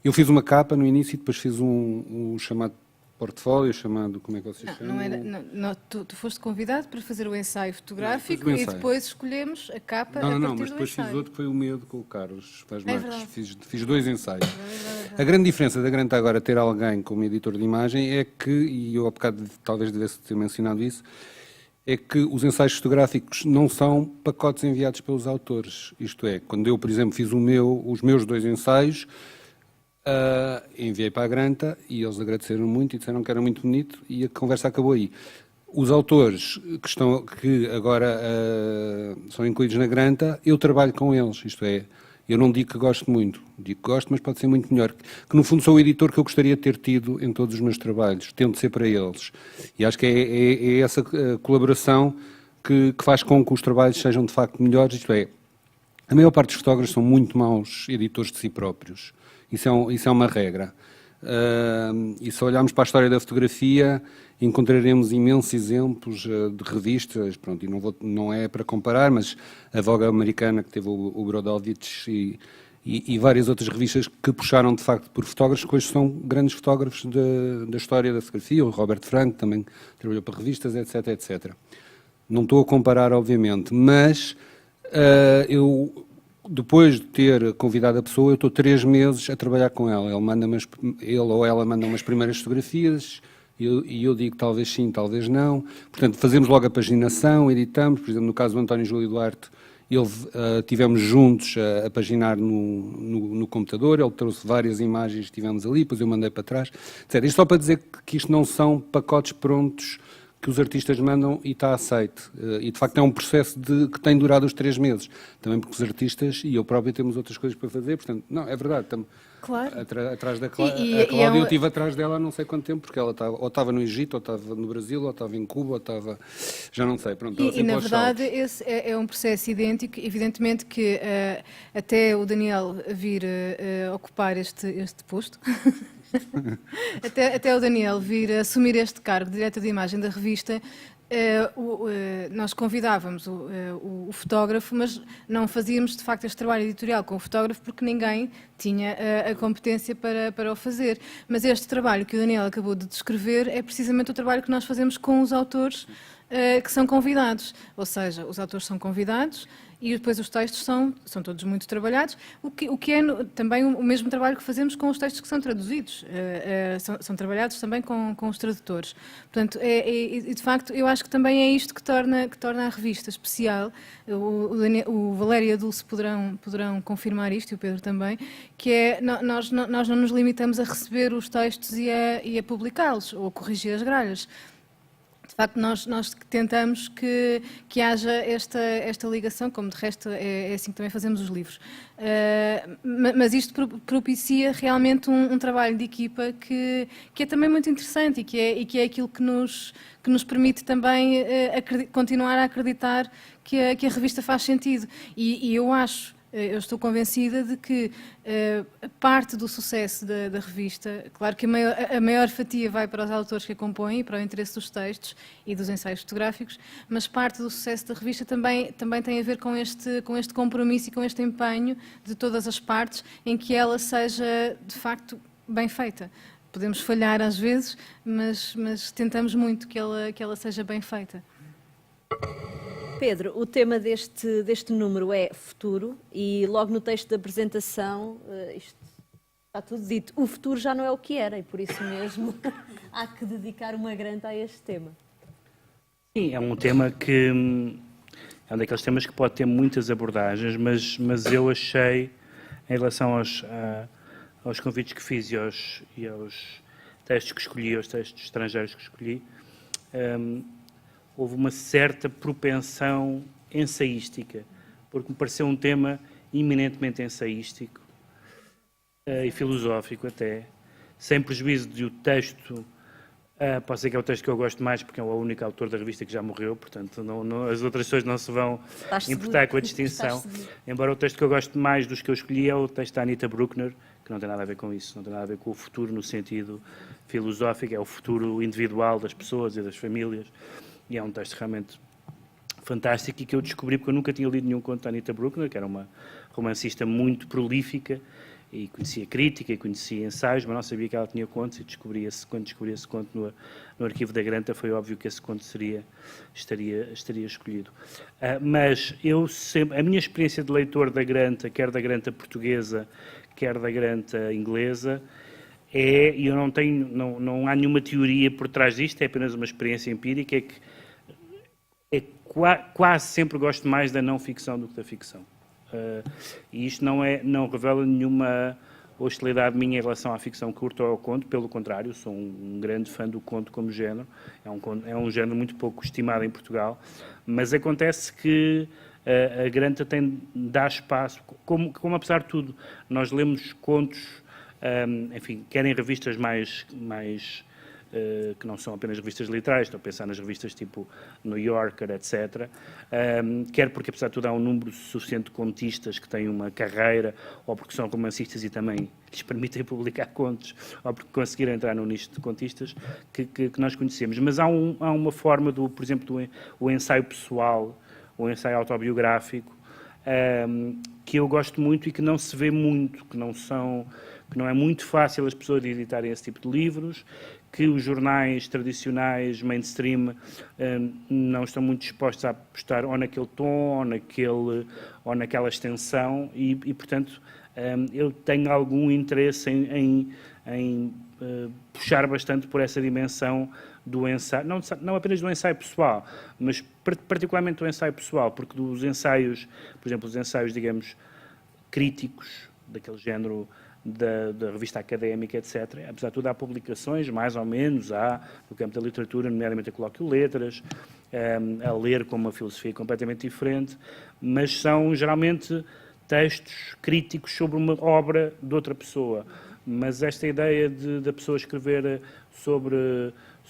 eu fiz uma capa no início e depois fiz um chamado portfólio, chamado, como é que vocês chamam? Tu foste convidado para fazer o ensaio fotográfico Não, fiz o e ensaio. depois escolhemos a capa a partir Não, mas do depois ensaio. fiz outro que foi o Medo com o Carlos Paz Marques. verdade. Fiz 2 ensaios. A grande diferença da Granta agora ter alguém como editor de imagem é que, e eu há bocado talvez devesse ter mencionado isso, é que os ensaios fotográficos não são pacotes enviados pelos autores. Isto é, quando eu, por exemplo, fiz os meus 2 ensaios, enviei para a Granta e eles agradeceram muito e disseram que era muito bonito e a conversa acabou aí. Os autores que agora são incluídos na Granta, eu trabalho com eles, isto é, eu não digo que gosto muito, digo que gosto, mas pode ser muito melhor, que no fundo sou o editor que eu gostaria de ter tido em todos os meus trabalhos, tento ser para eles. E acho que é essa colaboração que faz com que os trabalhos sejam de facto melhores, isto é, a maior parte dos fotógrafos são muito maus editores de si próprios. Isso é uma regra. E se olharmos para a história da fotografia, encontraremos imensos exemplos de revistas, pronto, e não é para comparar, mas a Vogue americana, que teve o Brodovich e várias outras revistas que puxaram, de facto, por fotógrafos, que hoje são grandes fotógrafos da história da fotografia. O Robert Frank também trabalhou para revistas, etc, etc. Não estou a comparar, obviamente, mas eu... Depois de ter convidado a pessoa, eu estou 3 meses a trabalhar com ela. Ele ou ela manda umas primeiras fotografias e eu digo talvez sim, talvez não. Portanto, fazemos logo a paginação, editamos. Por exemplo, no caso do António Júlio Duarte, tivemos juntos a paginar no computador. Ele trouxe várias imagens que tivemos ali, depois eu mandei para trás, etc. Isto só para dizer que isto não são pacotes prontos que os artistas mandam e está aceito. E, de facto, é um processo que tem durado os 3 meses. Também porque os artistas e eu próprio temos outras coisas para fazer. Portanto, não, é verdade. Claro. Atrás da Cláudia, eu estive atrás dela há não sei quanto tempo, porque ela estava no Egito, ou estava no Brasil, ou estava em Cuba, ou estava... Já não sei. Pronto, e na verdade, esse é um processo idêntico. Evidentemente que até o Daniel vir ocupar este posto... até o Daniel vir assumir este cargo de diretor de imagem da revista, nós convidávamos o fotógrafo, mas não fazíamos de facto este trabalho editorial com o fotógrafo porque ninguém tinha a competência para o fazer. Mas este trabalho que o Daniel acabou de descrever é precisamente o trabalho que nós fazemos com os autores que são convidados. Ou seja, os autores são convidados e depois os textos são todos muito trabalhados, o que é também o mesmo trabalho que fazemos com os textos que são traduzidos, são trabalhados também com os tradutores. Portanto, e de facto, eu acho que também é isto que torna a revista especial. O Valério e a Dulce poderão confirmar isto, e o Pedro também, que é, nós não nos limitamos a receber os textos e a publicá-los, ou a corrigir as gralhas. De facto, nós tentamos que haja esta ligação, como de resto é assim que também fazemos os livros. Mas isto propicia realmente um trabalho de equipa que é também muito interessante e que é aquilo que nos permite também continuar a acreditar que a revista faz sentido. E eu estou convencida de que parte do sucesso da revista, claro que a maior fatia vai para os autores que a compõem e para o interesse dos textos e dos ensaios fotográficos, mas parte do sucesso da revista também tem a ver com este compromisso e com este empenho de todas as partes em que ela seja, de facto, bem feita. Podemos falhar às vezes, mas tentamos muito que ela seja bem feita. Pedro, o tema deste número é futuro e logo no texto da apresentação, isto está tudo dito, o futuro já não é o que era e por isso mesmo há que dedicar uma grande a este tema. Sim, é um tema que é um daqueles temas que pode ter muitas abordagens, mas eu achei, em relação aos convites que fiz e aos textos que escolhi, aos textos estrangeiros que escolhi, houve uma certa propensão ensaística, porque me pareceu um tema eminentemente ensaístico e filosófico até, sem prejuízo de o texto, pode ser que é o texto que eu gosto mais, porque é o único autor da revista que já morreu, portanto as outras pessoas não se vão importar com a distinção, embora o texto que eu gosto mais dos que eu escolhi é o texto da Anita Bruckner, que não tem nada a ver com isso, não tem nada a ver com o futuro no sentido filosófico, é o futuro individual das pessoas e das famílias. E é um texto realmente fantástico e que eu descobri porque eu nunca tinha lido nenhum conto da Anita Bruckner, que era uma romancista muito prolífica e conhecia crítica e conhecia ensaios, mas não sabia que ela tinha contos e quando descobri esse conto no arquivo da Granta foi óbvio que esse conto estaria escolhido. Mas a minha experiência de leitor da Granta, quer da Granta portuguesa, quer da Granta inglesa, e eu não há nenhuma teoria por trás disto, é apenas uma experiência empírica, é que quase sempre gosto mais da não ficção do que da ficção. E isto não revela nenhuma hostilidade minha em relação à ficção curta ou ao conto, pelo contrário, sou um grande fã do conto como género, é um género muito pouco estimado em Portugal, mas acontece que a Granta dá espaço, como apesar de tudo, nós lemos contos, enfim, querem revistas mais que não são apenas revistas literais, estou a pensar nas revistas tipo New Yorker, etc. Quer porque, apesar de tudo, há um número suficiente de contistas que têm uma carreira, ou porque são romancistas e também lhes permitem publicar contos, ou porque conseguiram entrar no nicho de contistas, que nós conhecemos. Mas há uma forma, por exemplo, o ensaio pessoal, o ensaio autobiográfico, que eu gosto muito e que não se vê muito, que não é muito fácil as pessoas editarem esse tipo de livros, que os jornais tradicionais, mainstream, não estão muito dispostos a apostar ou naquele tom, ou naquela extensão, e portanto, eu tenho algum interesse em puxar bastante por essa dimensão do ensaio, não apenas do ensaio pessoal, mas particularmente do ensaio pessoal, porque dos ensaios, por exemplo, os ensaios, digamos, críticos, daquele género da revista académica, etc. Apesar de tudo, há publicações, mais ou menos, no campo da literatura, nomeadamente a Colóquio Letras, a ler com uma filosofia completamente diferente, mas são geralmente textos críticos sobre uma obra de outra pessoa. Mas esta ideia da pessoa escrever sobre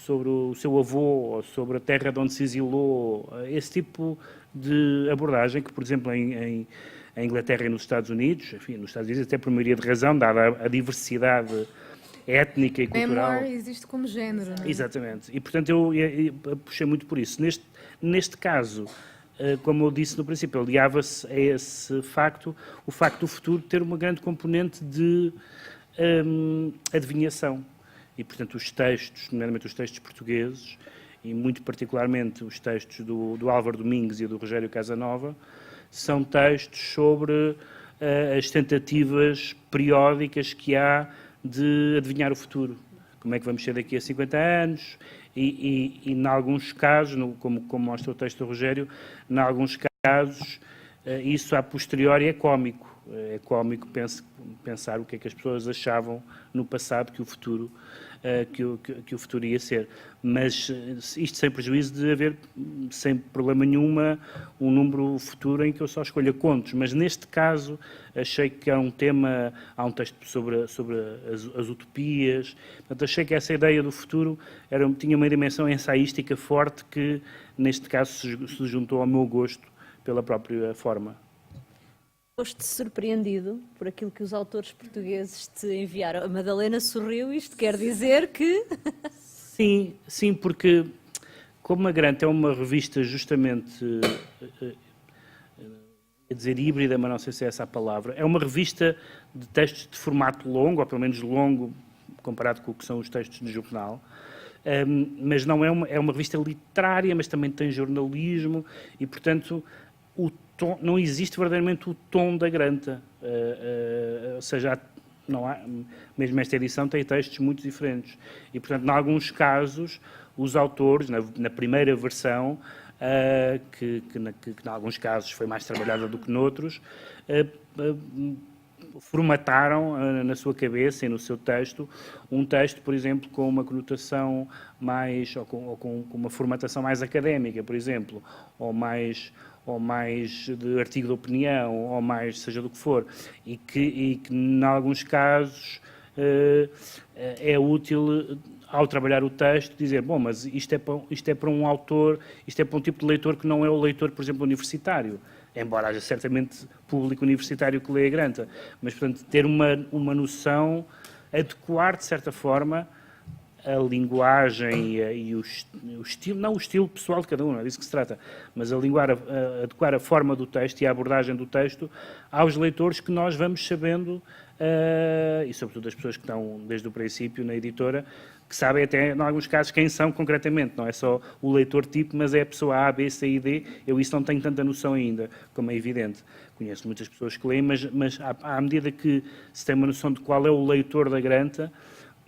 o seu avô, ou sobre a terra de onde se exilou, esse tipo de abordagem que, por exemplo, em Inglaterra e nos Estados Unidos, enfim, nos Estados Unidos até por maioria de razão, dada a diversidade étnica e cultural. Memoir existe como género, não é? Exatamente. E, portanto, eu puxei muito por isso. Neste caso, como eu disse no princípio, aliava-se a esse facto, o facto do futuro ter uma grande componente de adivinhação. E, portanto, os textos, nomeadamente os textos portugueses, e muito particularmente os textos do Álvaro Domingues e do Rogério Casanova, são textos sobre as tentativas periódicas que há de adivinhar o futuro. Como é que vamos ser daqui a 50 anos? E em alguns casos, como mostra o texto do Rogério, em alguns casos, isso a posteriori é cómico. É cómico pensar o que é que as pessoas achavam no passado que o futuro, que o futuro ia ser. Mas isto sem prejuízo de haver, sem problema nenhuma, um número futuro em que eu só escolha contos. Mas neste caso achei que há um tema, há um texto sobre as utopias. Portanto, achei que essa ideia do futuro tinha uma dimensão ensaística forte que neste caso se juntou ao meu gosto pela própria forma. Foste surpreendido por aquilo que os autores portugueses te enviaram. A Madalena sorriu, isto quer dizer que... Sim, porque como a Granta é uma revista justamente, quer dizer híbrida, mas não sei se é essa a palavra, é uma revista de textos de formato longo, ou pelo menos longo, comparado com o que são os textos de jornal, mas não é uma revista literária, mas também tem jornalismo, e portanto não existe verdadeiramente o tom da Granta, ou seja, não há, mesmo esta edição tem textos muito diferentes e, portanto, em alguns casos, os autores, na primeira versão, que em alguns casos foi mais trabalhada do que noutros, formataram na sua cabeça e no seu texto um texto, por exemplo, com uma conotação mais, ou com uma formatação mais académica, por exemplo, ou mais de artigo de opinião, ou mais seja do que for, e que em alguns casos é útil, ao trabalhar o texto, dizer, bom, mas isto é para um autor, isto é para um tipo de leitor que não é o leitor, por exemplo, universitário, embora haja certamente público universitário que lê a Granta, mas, portanto, ter uma noção, adequar, de certa forma, a linguagem e o estilo, não o estilo pessoal de cada um, não é disso que se trata, mas adequar a forma do texto e a abordagem do texto aos leitores que nós vamos sabendo, e sobretudo as pessoas que estão desde o princípio na editora, que sabem até, em alguns casos, quem são concretamente, não é só o leitor tipo, mas é a pessoa A, B, C e D, eu isso não tenho tanta noção ainda, como é evidente. Conheço muitas pessoas que leem, mas à medida que se tem uma noção de qual é o leitor da Granta,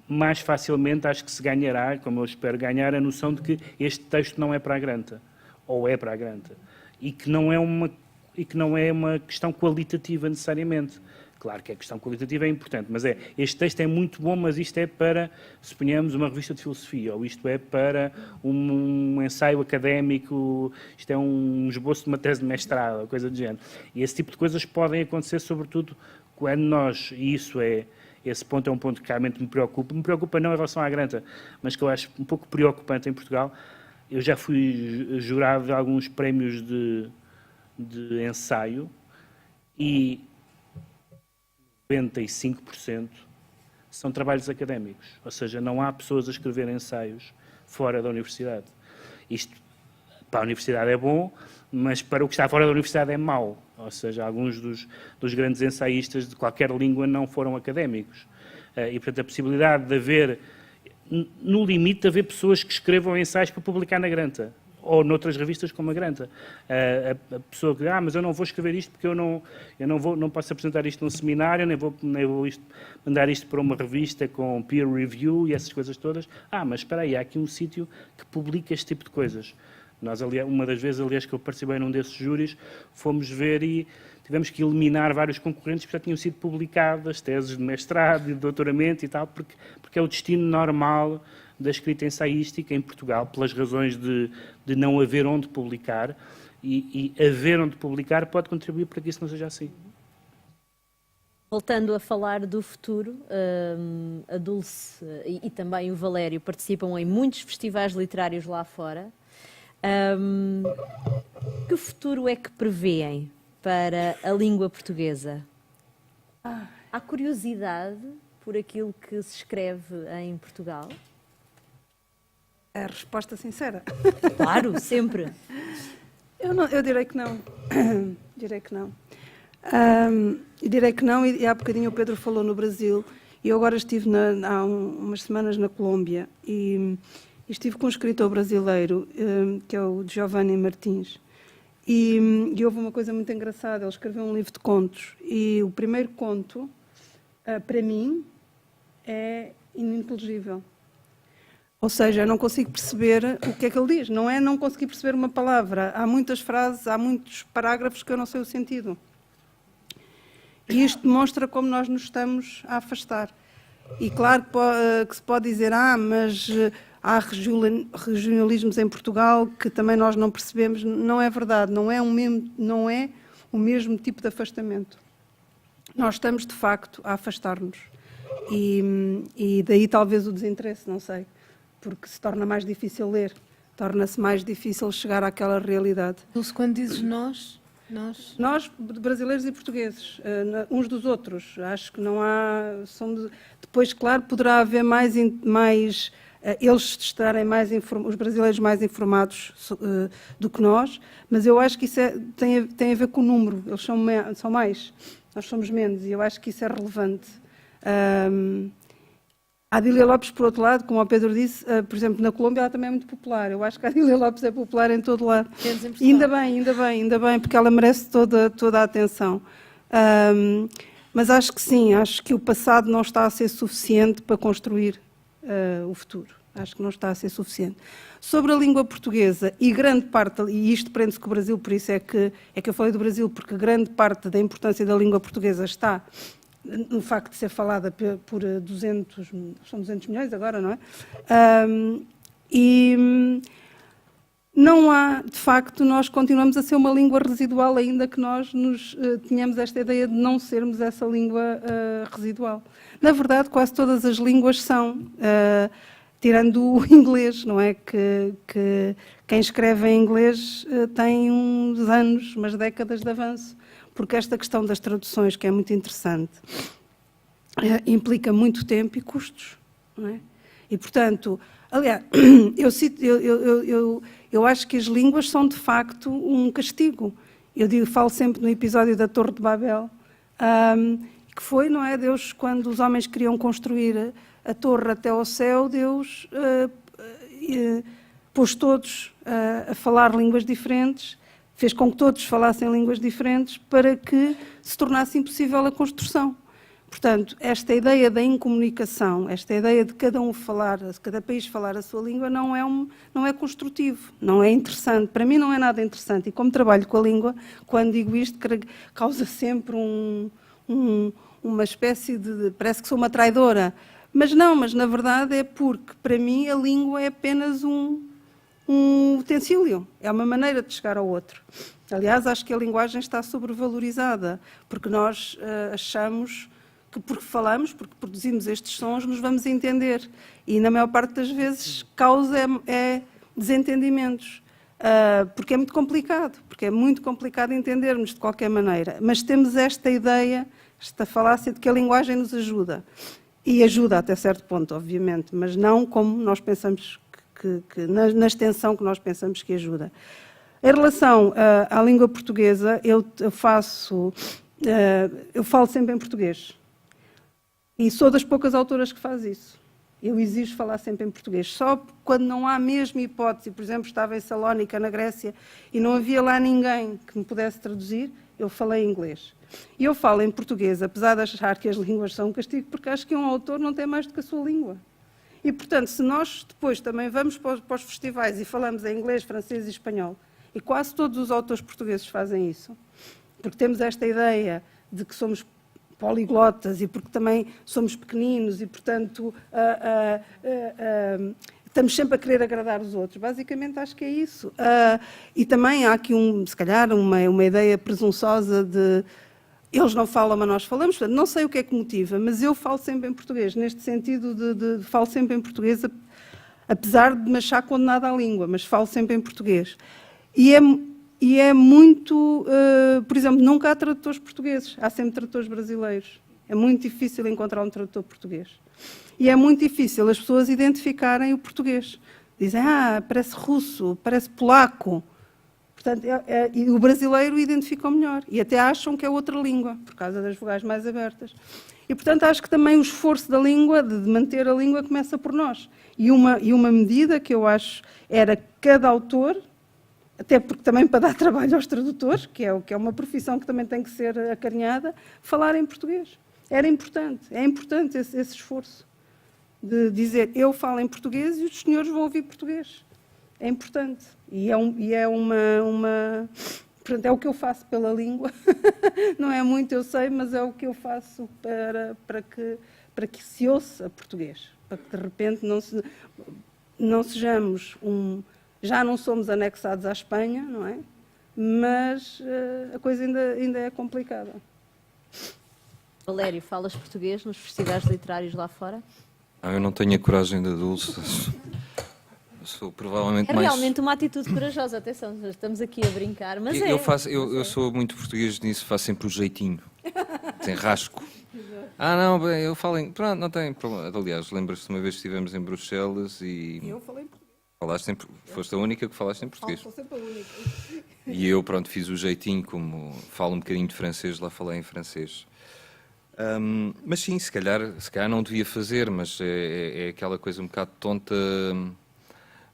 mais facilmente acho que se ganhará, como eu espero ganhar, a noção de que este texto não é para a Granta, ou é para a Granta, e que não é uma questão qualitativa necessariamente. Claro que a questão qualitativa é importante, mas este texto é muito bom, mas isto é para, suponhamos, uma revista de filosofia, ou isto é para um ensaio académico, isto é um esboço de uma tese de mestrado, ou coisa do género. E esse tipo de coisas podem acontecer, sobretudo, quando esse ponto é um ponto que realmente me preocupa não em relação à Granta, mas que eu acho um pouco preocupante em Portugal. Eu já fui jurado de alguns prémios de ensaio e 95% são trabalhos académicos, ou seja, não há pessoas a escrever ensaios fora da universidade. Isto, para a universidade é bom, mas para o que está fora da universidade é mau. Ou seja, alguns dos grandes ensaístas de qualquer língua não foram académicos. E, portanto, a possibilidade de haver, no limite, de haver pessoas que escrevam ensaios para publicar na Granta, ou noutras revistas como a Granta. A pessoa que diz, mas eu não vou escrever isto porque eu não posso apresentar isto num seminário, nem vou mandar isto para uma revista com peer review e essas coisas todas. Mas espera aí, há aqui um sítio que publica este tipo de coisas. Nós, uma das vezes, aliás, que eu participei num desses júris, fomos ver e tivemos que eliminar vários concorrentes que já tinham sido publicadas, teses de mestrado e de doutoramento e tal, porque é o destino normal da escrita ensaística em Portugal, pelas razões de não haver onde publicar, e haver onde publicar pode contribuir para que isso não seja assim. Voltando a falar do futuro, a Dulce e também o Valério participam em muitos festivais literários lá fora. Que futuro é que prevêem para a língua portuguesa? Há curiosidade por aquilo que se escreve em Portugal? É a resposta sincera. Claro, sempre. Eu direi que não. Direi que não. Direi que não, e há bocadinho o Pedro falou no Brasil, e eu agora estive há umas semanas na Colômbia, e estive com um escritor brasileiro, que é o Giovanni Martins, E houve uma coisa muito engraçada, ele escreveu um livro de contos, e o primeiro conto, para mim, é ininteligível. Ou seja, eu não consigo perceber o que é que ele diz. Não é não conseguir perceber uma palavra. Há muitas frases, há muitos parágrafos que eu não sei o sentido. E isto demonstra como nós nos estamos a afastar. E claro que se pode dizer, mas há regionalismos em Portugal que também nós não percebemos. Não é verdade, não é o mesmo tipo de afastamento. Nós estamos, de facto, a afastar-nos. E daí talvez o desinteresse, não sei. Porque se torna mais difícil ler, torna-se mais difícil chegar àquela realidade. Dulce, quando dizes nós? Nós, brasileiros e portugueses, uns dos outros. Acho que não há... Depois, claro, poderá haver mais eles estarem os brasileiros mais informados do que nós, mas eu acho que isso tem a ver com o número. Eles são mais, nós somos menos, e eu acho que isso é relevante. A Adília Lopes, por outro lado, como o Pedro disse, por exemplo, na Colômbia ela também é muito popular. Eu acho que a Adília Lopes é popular em todo lado. E ainda bem, porque ela merece toda a atenção. Mas acho que sim, acho que o passado não está a ser suficiente para construir o futuro. Acho que não está a ser suficiente. Sobre a língua portuguesa, e grande parte, e isto prende-se com o Brasil, por isso é que eu falei do Brasil, porque grande parte da importância da língua portuguesa está no facto de ser falada por 200 milhões agora, não é? E não há, de facto, nós continuamos a ser uma língua residual, ainda que nós tenhamos esta ideia de não sermos essa língua residual. Na verdade, quase todas as línguas são, tirando o inglês, não é? Que quem escreve em inglês tem uns anos, umas décadas de avanço. Porque esta questão das traduções, que é muito interessante, implica muito tempo e custos, não é? E, portanto, aliás, eu acho que as línguas são, de facto, um castigo. Falo sempre no episódio da Torre de Babel, que foi, não é? Deus, quando os homens queriam construir a torre até ao céu, Deus pôs todos a falar línguas diferentes, fez com que todos falassem línguas diferentes para que se tornasse impossível a construção. Portanto, esta ideia da incomunicação, esta ideia de cada país falar a sua língua, não é construtivo, não é interessante. Para mim não é nada interessante. E como trabalho com a língua, quando digo isto, causa sempre uma espécie de... Parece que sou uma traidora. Mas na verdade é porque, para mim, a língua é apenas um utensílio, é uma maneira de chegar ao outro. Aliás, acho que a linguagem está sobrevalorizada, porque nós achamos que porque falamos, porque produzimos estes sons, nos vamos entender. E, na maior parte das vezes, causa desentendimentos, porque é muito complicado entendermos de qualquer maneira. Mas temos esta ideia, esta falácia de que a linguagem nos ajuda. E ajuda até certo ponto, obviamente, mas não como nós pensamos na extensão que nós pensamos que ajuda. Em relação à língua portuguesa, eu falo sempre em português. E sou das poucas autoras que faz isso. Eu exijo falar sempre em português. Só quando não há mesmo hipótese, por exemplo, estava em Salónica, na Grécia, e não havia lá ninguém que me pudesse traduzir, eu falei em inglês. E eu falo em português, apesar de achar que as línguas são um castigo, porque acho que um autor não tem mais do que a sua língua. E, portanto, se nós depois também vamos para os festivais e falamos em inglês, francês e espanhol, e quase todos os autores portugueses fazem isso, porque temos esta ideia de que somos poliglotas e porque também somos pequeninos e, portanto, estamos sempre a querer agradar os outros. Basicamente, acho que é isso. E também há aqui, se calhar, uma ideia presunçosa de eles não falam, mas nós falamos. Portanto, não sei o que é que motiva, mas eu falo sempre em português, neste sentido de falo sempre em português, apesar de me achar condenada à língua, mas falo sempre em português. E é muito... por exemplo, nunca há tradutores portugueses, há sempre tradutores brasileiros. É muito difícil encontrar um tradutor português. E é muito difícil as pessoas identificarem o português. Dizem, parece russo, parece polaco. Portanto, e o brasileiro identifica melhor. E até acham que é outra língua, por causa das vogais mais abertas. E, portanto, acho que também o esforço da língua, de manter a língua, começa por nós. E uma medida que eu acho era cada autor até porque também para dar trabalho aos tradutores, que é uma profissão que também tem que ser acarinhada, falar em português. Era importante, é importante esse esforço de dizer eu falo em português e os senhores vão ouvir português. É importante. E é uma portanto, é o que eu faço pela língua. Não é muito, eu sei, mas é o que eu faço para que se ouça português. Para que de repente não sejamos já não somos anexados à Espanha, não é? Mas a coisa ainda é complicada. Valério, falas português nos festivais literários lá fora? Eu não tenho a coragem da Dulce. Sou provavelmente É mais... realmente uma atitude corajosa, atenção, estamos aqui a brincar, mas Eu sou muito português nisso, faço sempre o jeitinho. Desenrasco. Não, bem, eu falo em... Pronto, não tem problema. Aliás, lembras-te uma vez que estivemos em Bruxelas e... Eu falei em português. Foste a única que falaste em português. Sou sempre a única. E eu, pronto, fiz o jeitinho, como falo um bocadinho de francês, lá falei em francês. Mas sim, se calhar não devia fazer, mas é aquela coisa um bocado tonta.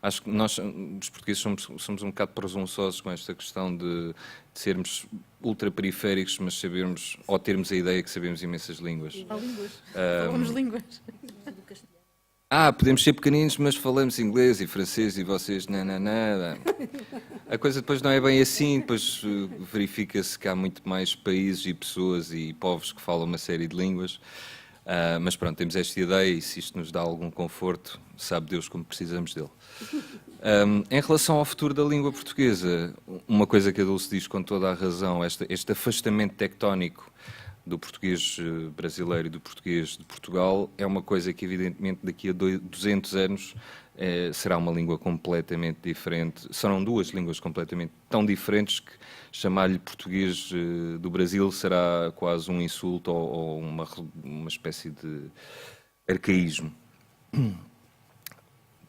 Acho que nós, os portugueses, somos um bocado presunçosos com esta questão de sermos ultraperiféricos, mas sabermos, ou termos a ideia que sabemos imensas línguas. Falamos línguas. Podemos ser pequeninos, mas falamos inglês e francês e vocês nananã. A coisa depois não é bem assim, depois verifica-se que há muito mais países e pessoas e povos que falam uma série de línguas. Mas pronto, temos esta ideia e se isto nos dá algum conforto, sabe Deus como precisamos dele. Em relação ao futuro da língua portuguesa, uma coisa que a Dulce diz com toda a razão, este afastamento tectónico do português brasileiro e do português de Portugal é uma coisa que evidentemente daqui a 200 anos será uma língua completamente diferente. Serão duas línguas completamente tão diferentes que chamar-lhe português do Brasil será quase um insulto ou uma espécie de arcaísmo.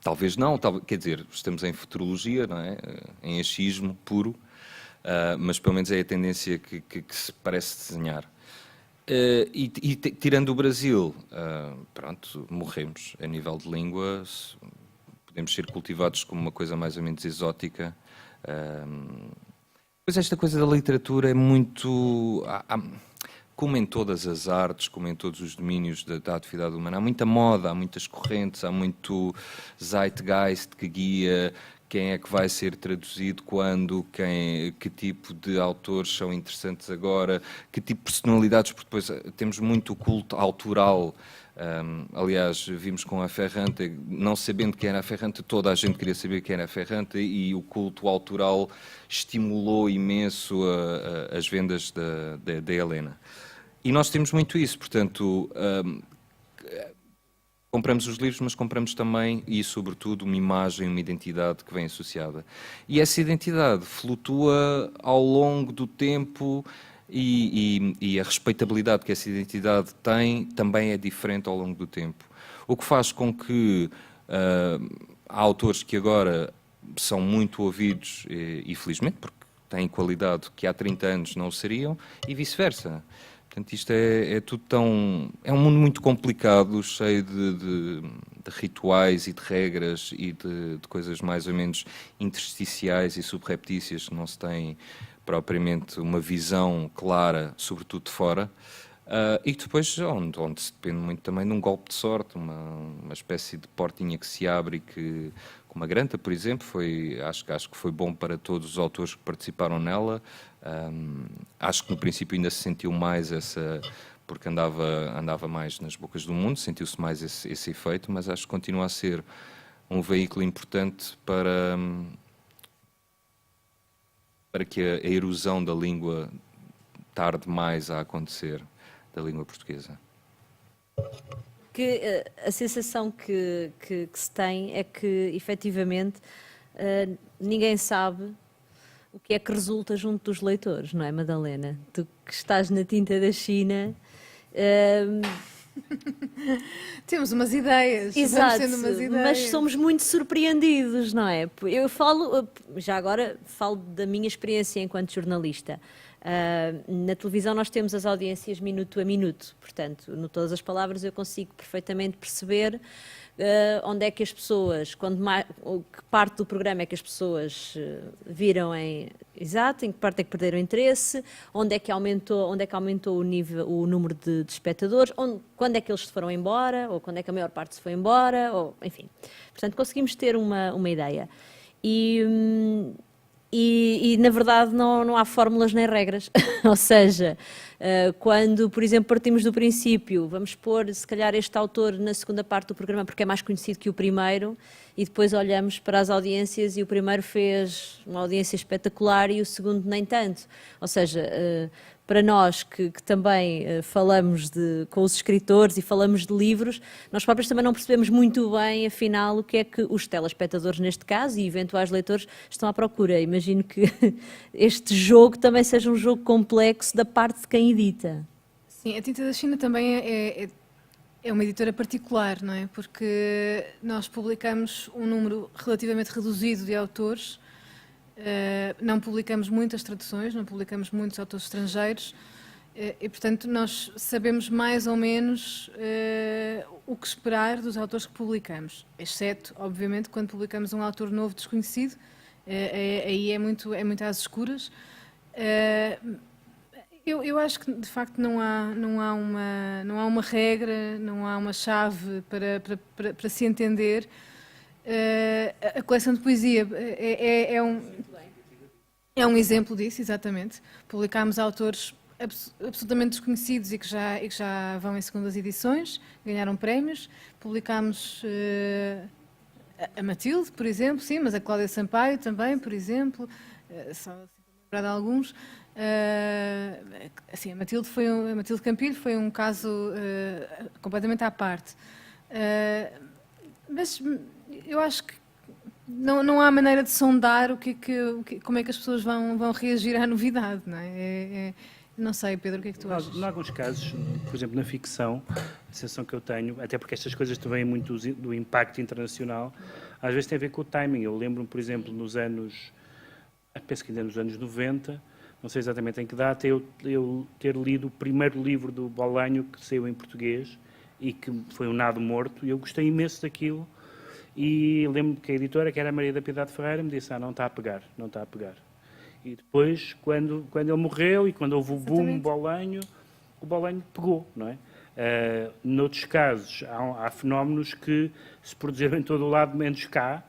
Talvez não, quer dizer, estamos em futurologia, não é? Em achismo puro, mas pelo menos é a tendência que se parece desenhar. Tirando o Brasil, pronto, morremos a nível de língua, podemos ser cultivados como uma coisa mais ou menos exótica. Pois esta coisa da literatura é muito... Como em todas as artes, como em todos os domínios da atividade humana, há muita moda, há muitas correntes, há muito zeitgeist que guia quem é que vai ser traduzido, quando, que tipo de autores são interessantes agora, que tipo de personalidades, porque depois temos muito o culto autoral. Aliás, vimos com a Ferrante, não sabendo quem era a Ferrante, toda a gente queria saber quem era a Ferrante e o culto autoral estimulou imenso as vendas da Helena. E nós temos muito isso, portanto, compramos os livros, mas compramos também e, sobretudo, uma imagem, uma identidade que vem associada. E essa identidade flutua ao longo do tempo e a respeitabilidade que essa identidade tem também é diferente ao longo do tempo. O que faz com que há autores que agora são muito ouvidos, e felizmente, porque têm qualidade que há 30 anos não o seriam, e vice-versa. Portanto, isto é tudo tão... É um mundo muito complicado, cheio de rituais e de regras e de coisas mais ou menos intersticiais e subreptícias, que não se tem propriamente uma visão clara, sobretudo de fora, e depois onde se depende muito também de um golpe de sorte, uma espécie de portinha que se abre e que, como a Granta, por exemplo, acho que foi bom para todos os autores que participaram nela. Acho que no princípio ainda se sentiu mais porque andava mais nas bocas do mundo, sentiu-se mais esse efeito, mas acho que continua a ser um veículo importante para que a erosão da língua tarde mais a acontecer, da língua portuguesa. Que a sensação que se tem é que, efetivamente, ninguém sabe o que é que resulta junto dos leitores, não é, Madalena? Tu que estás na tinta da China... Temos umas ideias, Exato, vamos tendo umas ideias. mas somos muito surpreendidos, não é? Eu falo, já agora, falo da minha experiência enquanto jornalista. Na televisão nós temos as audiências minuto a minuto, portanto, no Todas as Palavras eu consigo perfeitamente perceber onde é que as pessoas, que parte do programa é que as pessoas viram exato, em que parte é que perderam interesse, onde é que aumentou o nível, o número de espectadores, quando é que eles se foram embora, ou quando é que a maior parte se foi embora, ou, enfim. Portanto, conseguimos ter uma ideia. E, na verdade, não há fórmulas nem regras. Ou seja, quando, por exemplo, partimos do princípio, vamos pôr, se calhar, este autor na segunda parte do programa porque é mais conhecido que o primeiro, e depois olhamos para as audiências e o primeiro fez uma audiência espetacular e o segundo nem tanto. Ou seja, para nós que também falamos com os escritores e falamos de livros, nós próprios também não percebemos muito bem, afinal, o que é que os telespectadores, neste caso, e eventuais leitores, estão à procura. Imagino que este jogo também seja um jogo complexo da parte de quem edita. Sim, a Tinta da China também é uma editora particular, não é? Porque nós publicamos um número relativamente reduzido de autores, não publicamos muitas traduções, não publicamos muitos autores estrangeiros, e, portanto, nós sabemos mais ou menos o que esperar dos autores que publicamos, exceto, obviamente, quando publicamos um autor novo desconhecido, aí é muito às escuras. Eu acho que, de facto, não há uma regra, não há uma chave para se entender. A coleção de poesia é um exemplo disso, exatamente. Publicámos autores absolutamente desconhecidos e que já vão em segundas edições, ganharam prémios. Publicámos a Matilde, por exemplo, sim, mas a Cláudia Sampaio também, por exemplo, só assim, para lembrar de alguns. Assim, a Matilde Campilho foi um caso completamente à parte. Mas eu acho que não há maneira de sondar como é que as pessoas vão reagir à novidade, não é? Não sei, Pedro, o que é que tu achas? Em alguns casos, por exemplo, na ficção, a sensação que eu tenho, até porque estas coisas também muito do impacto internacional, às vezes tem a ver com o timing. Eu lembro-me, por exemplo, penso que ainda nos anos 90, não sei exatamente em que data, eu ter lido o primeiro livro do Bolanho que saiu em português e que foi um Nado Morto, e eu gostei imenso daquilo. E lembro-me que a editora, que era a Maria da Piedade Ferreira, me disse, não está a pegar. E depois, quando ele morreu e quando houve o boom Bolanho, o Bolanho pegou, não é? Noutros casos, há fenómenos que se produziram em todo o lado, menos cá,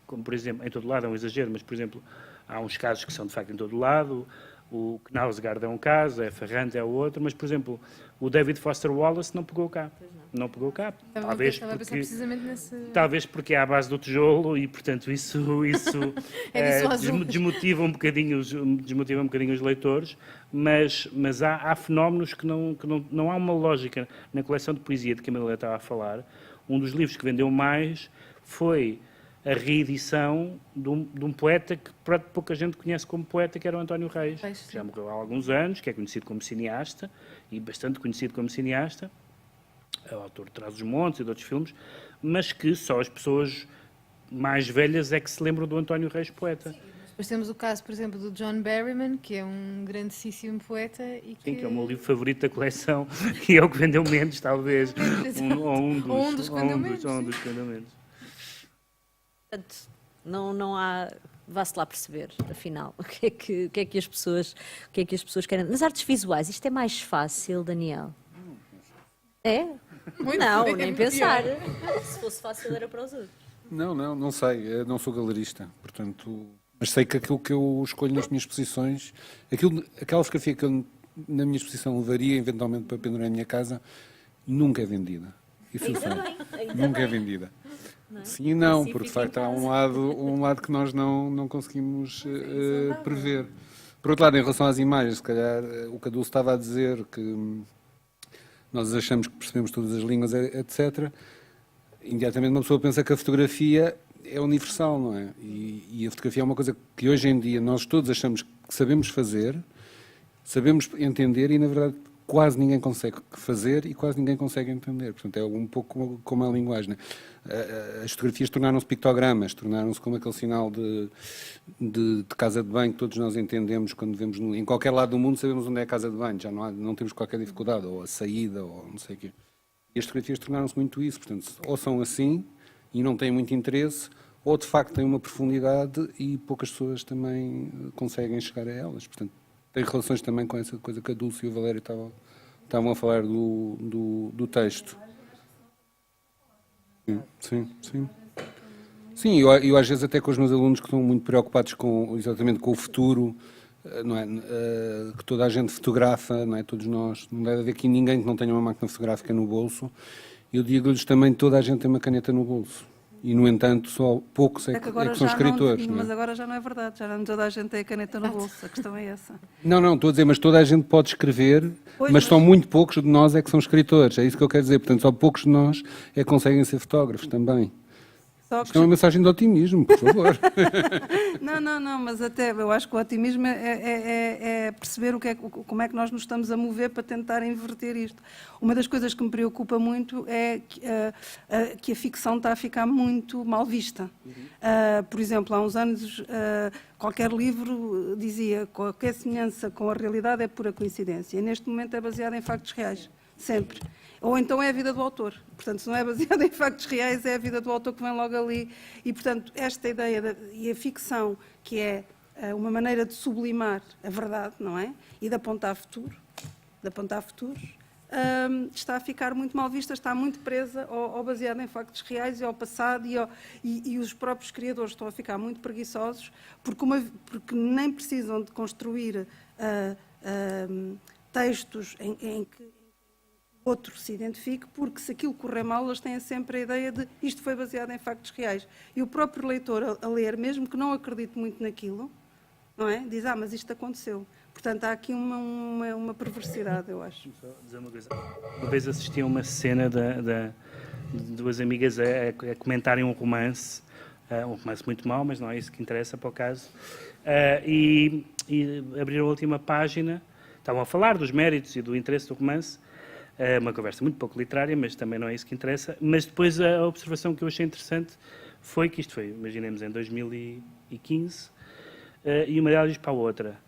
como, por exemplo, em todo o lado é um exagero, mas, por exemplo, há uns casos que são, de facto, em todo o lado. O Knausgaard é um caso, a Ferrante é o outro, mas, por exemplo, o David Foster Wallace não pegou cá. Não pegou cá, talvez porque é à base do tijolo e, portanto, isso desmotiva um bocadinho os leitores, mas há fenómenos que não há uma lógica. Na coleção de poesia de que a Manuela estava a falar, um dos livros que vendeu mais foi a reedição de um poeta que pouca gente conhece como poeta, que era o António Reis, que já morreu há alguns anos, que é conhecido como cineasta, e bastante conhecido como cineasta, é o autor de Trás-os-Montes e de outros filmes, mas que só as pessoas mais velhas é que se lembram do António Reis poeta. Sim, depois temos o caso, por exemplo, do John Berryman, que é um grandíssimo poeta. Sim, que é o meu livro favorito da coleção, e é o que vendeu menos, talvez, um dos que vendeu menos. Portanto, não há... Vá-se lá perceber, afinal, o que é que as pessoas querem. Nas artes visuais, isto é mais fácil, Daniel? É? Não, nem pensar. Se fosse fácil era para os outros. Não sei. Eu não sou galerista, portanto... Mas sei que aquilo que eu escolho nas minhas exposições... Aquela fotografia que eu, na minha exposição, levaria eventualmente para pendurar na minha casa, nunca é vendida. Isso eu sei. Nunca é vendida. Não é? Sim e não, assim, porque de facto há um lado que nós não conseguimos prever. Por outro lado, em relação às imagens, se calhar o que a Dulce estava a dizer, que nós achamos que percebemos todas as línguas, etc., imediatamente uma pessoa pensa que a fotografia é universal, não é? E a fotografia é uma coisa que hoje em dia nós todos achamos que sabemos fazer, sabemos entender e, na verdade, quase ninguém consegue fazer e quase ninguém consegue entender. Portanto, é um pouco como a linguagem, né? As fotografias tornaram-se pictogramas, tornaram-se como aquele sinal de casa de banho que todos nós entendemos quando vemos em qualquer lado do mundo, sabemos onde é a casa de banho, já não temos qualquer dificuldade, ou a saída, ou não sei o quê. E as fotografias tornaram-se muito isso, portanto, ou são assim e não têm muito interesse, ou de facto têm uma profundidade e poucas pessoas também conseguem chegar a elas. Portanto, tem relações também com essa coisa que a Dulce e o Valério estavam a falar do texto. Sim, sim. Sim, eu às vezes até com os meus alunos que estão muito preocupados exatamente com o futuro, não é? Que toda a gente fotografa, não é? Todos nós, não deve haver aqui ninguém que não tenha uma máquina fotográfica no bolso. Eu digo-lhes também que toda a gente tem uma caneta no bolso. E, no entanto, só poucos é que são escritores. Mas agora já não é verdade, já não toda a gente tem a caneta no bolso, a questão é essa. Não, estou a dizer, mas toda a gente pode escrever, Pois, mas só muito poucos de nós é que são escritores, é isso que eu quero dizer. Portanto, só poucos de nós é que conseguem ser fotógrafos também. Só Isto é uma mensagem de otimismo, por favor. Não, mas até eu acho que o otimismo é perceber como é que nós nos estamos a mover para tentar inverter isto. Uma das coisas que me preocupa muito é que a ficção está a ficar muito mal vista. Por exemplo, há uns anos qualquer livro dizia que qualquer semelhança com a realidade é pura coincidência, e neste momento é baseado em factos reais, sempre. Ou então é a vida do autor. Portanto, se não é baseado em factos reais, é a vida do autor que vem logo ali. E, portanto, esta ideia e a ficção, que é uma maneira de sublimar a verdade, não é? E de apontar futuro, está a ficar muito mal vista, está muito presa ao baseado em factos reais e ao passado, e os próprios criadores estão a ficar muito preguiçosos, porque nem precisam de construir textos em que outro se identifique, porque se aquilo correr mal, eles têm sempre a ideia de isto foi baseado em factos reais. E o próprio leitor a ler, mesmo que não acredite muito naquilo, não é? Diz, mas isto aconteceu. Portanto, há aqui uma perversidade, eu acho. Só dizer uma coisa. Uma vez assisti a uma cena de duas amigas a comentarem um romance muito mau, mas não é isso que interessa para o caso, e abriram a última página, estavam a falar dos méritos e do interesse do romance. Uma conversa muito pouco literária, mas também não é isso que interessa. Mas depois a observação que eu achei interessante foi que isto foi, imaginemos, em 2015, e uma delas diz para a outra: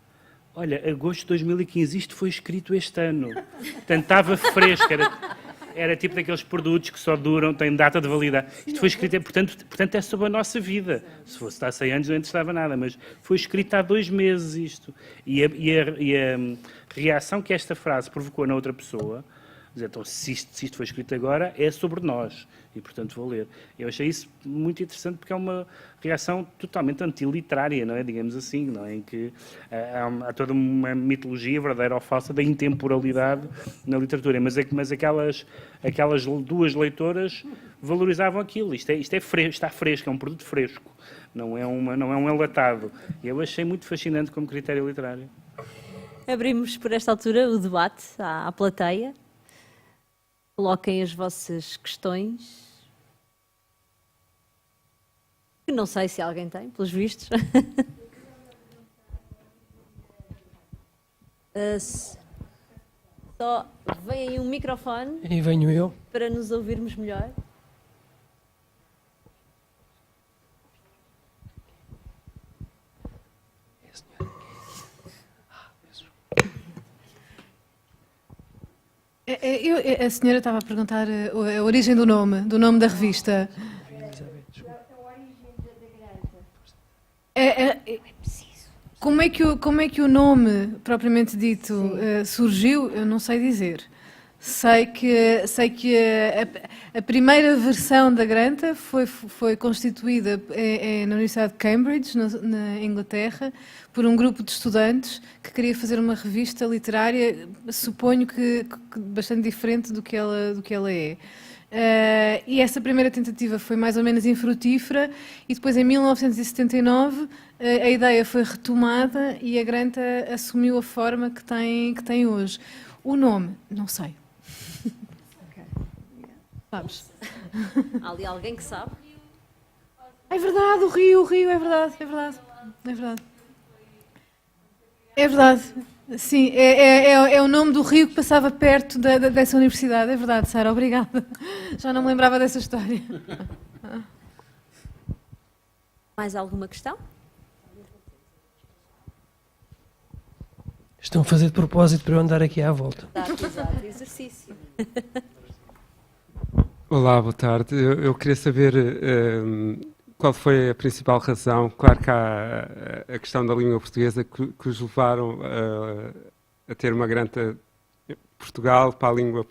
olha, agosto de 2015, isto foi escrito este ano. Portanto, estava fresco, era tipo daqueles produtos que só duram, têm data de validade. Isto foi escrito, portanto é sobre a nossa vida. Se fosse há 100 anos não interessava nada, mas foi escrito há 2 meses isto. E a reação que esta frase provocou na outra pessoa, dizer, então, se isto foi escrito agora, é sobre nós, e portanto vou ler. Eu achei isso muito interessante, porque é uma reação totalmente antiliterária, não é? Digamos assim, não é? Em que há toda uma mitologia verdadeira ou falsa da intemporalidade na literatura, mas aquelas duas leitoras valorizavam aquilo. Isto é fresco, está fresco, é um produto fresco, não é um enlatado. E eu achei muito fascinante como critério literário. Abrimos por esta altura o debate à plateia. Coloquem as vossas questões. Eu não sei se alguém tem, pelos vistos. Só vem aí um microfone. E venho eu. Para nos ouvirmos melhor. A senhora estava a perguntar a origem do nome da revista. Como é que o nome, propriamente dito, surgiu, eu não sei dizer. Sei que a primeira versão da Granta foi constituída na Universidade de Cambridge, na Inglaterra, por um grupo de estudantes que queria fazer uma revista literária, suponho que bastante diferente do que ela é. E essa primeira tentativa foi mais ou menos infrutífera, e depois em 1979 a ideia foi retomada e a Granta assumiu a forma que tem hoje. O nome, não sei. Sabes? Há ali alguém que sabe? É verdade, o Rio, é verdade. É verdade. Sim, é o nome do rio que passava perto dessa universidade. É verdade, Sara, obrigada. Já não me lembrava dessa história. Mais alguma questão? Estão a fazer de propósito para eu andar aqui à volta. Exato, exercício. Olá, boa tarde. Eu queria saber qual foi a principal razão. Claro que há a questão da língua portuguesa que os levaram a ter uma grande Portugal para a língua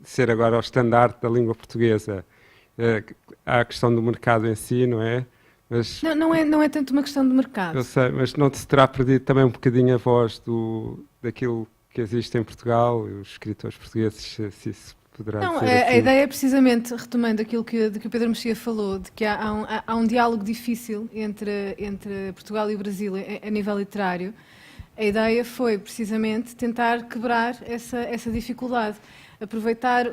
ser agora o estandarte da língua portuguesa. Há a questão do mercado em si, não é? Mas, Não é tanto uma questão de mercado. eu sei, mas não se terá perdido também um bocadinho a voz daquilo que existe em Portugal, e os escritores portugueses, se isso poderá Não, dizer a assim. ideia é precisamente, retomando aquilo de que o Pedro Mexia falou, de que há um diálogo difícil entre Portugal e o Brasil a nível literário. A ideia foi precisamente tentar quebrar essa dificuldade, aproveitar,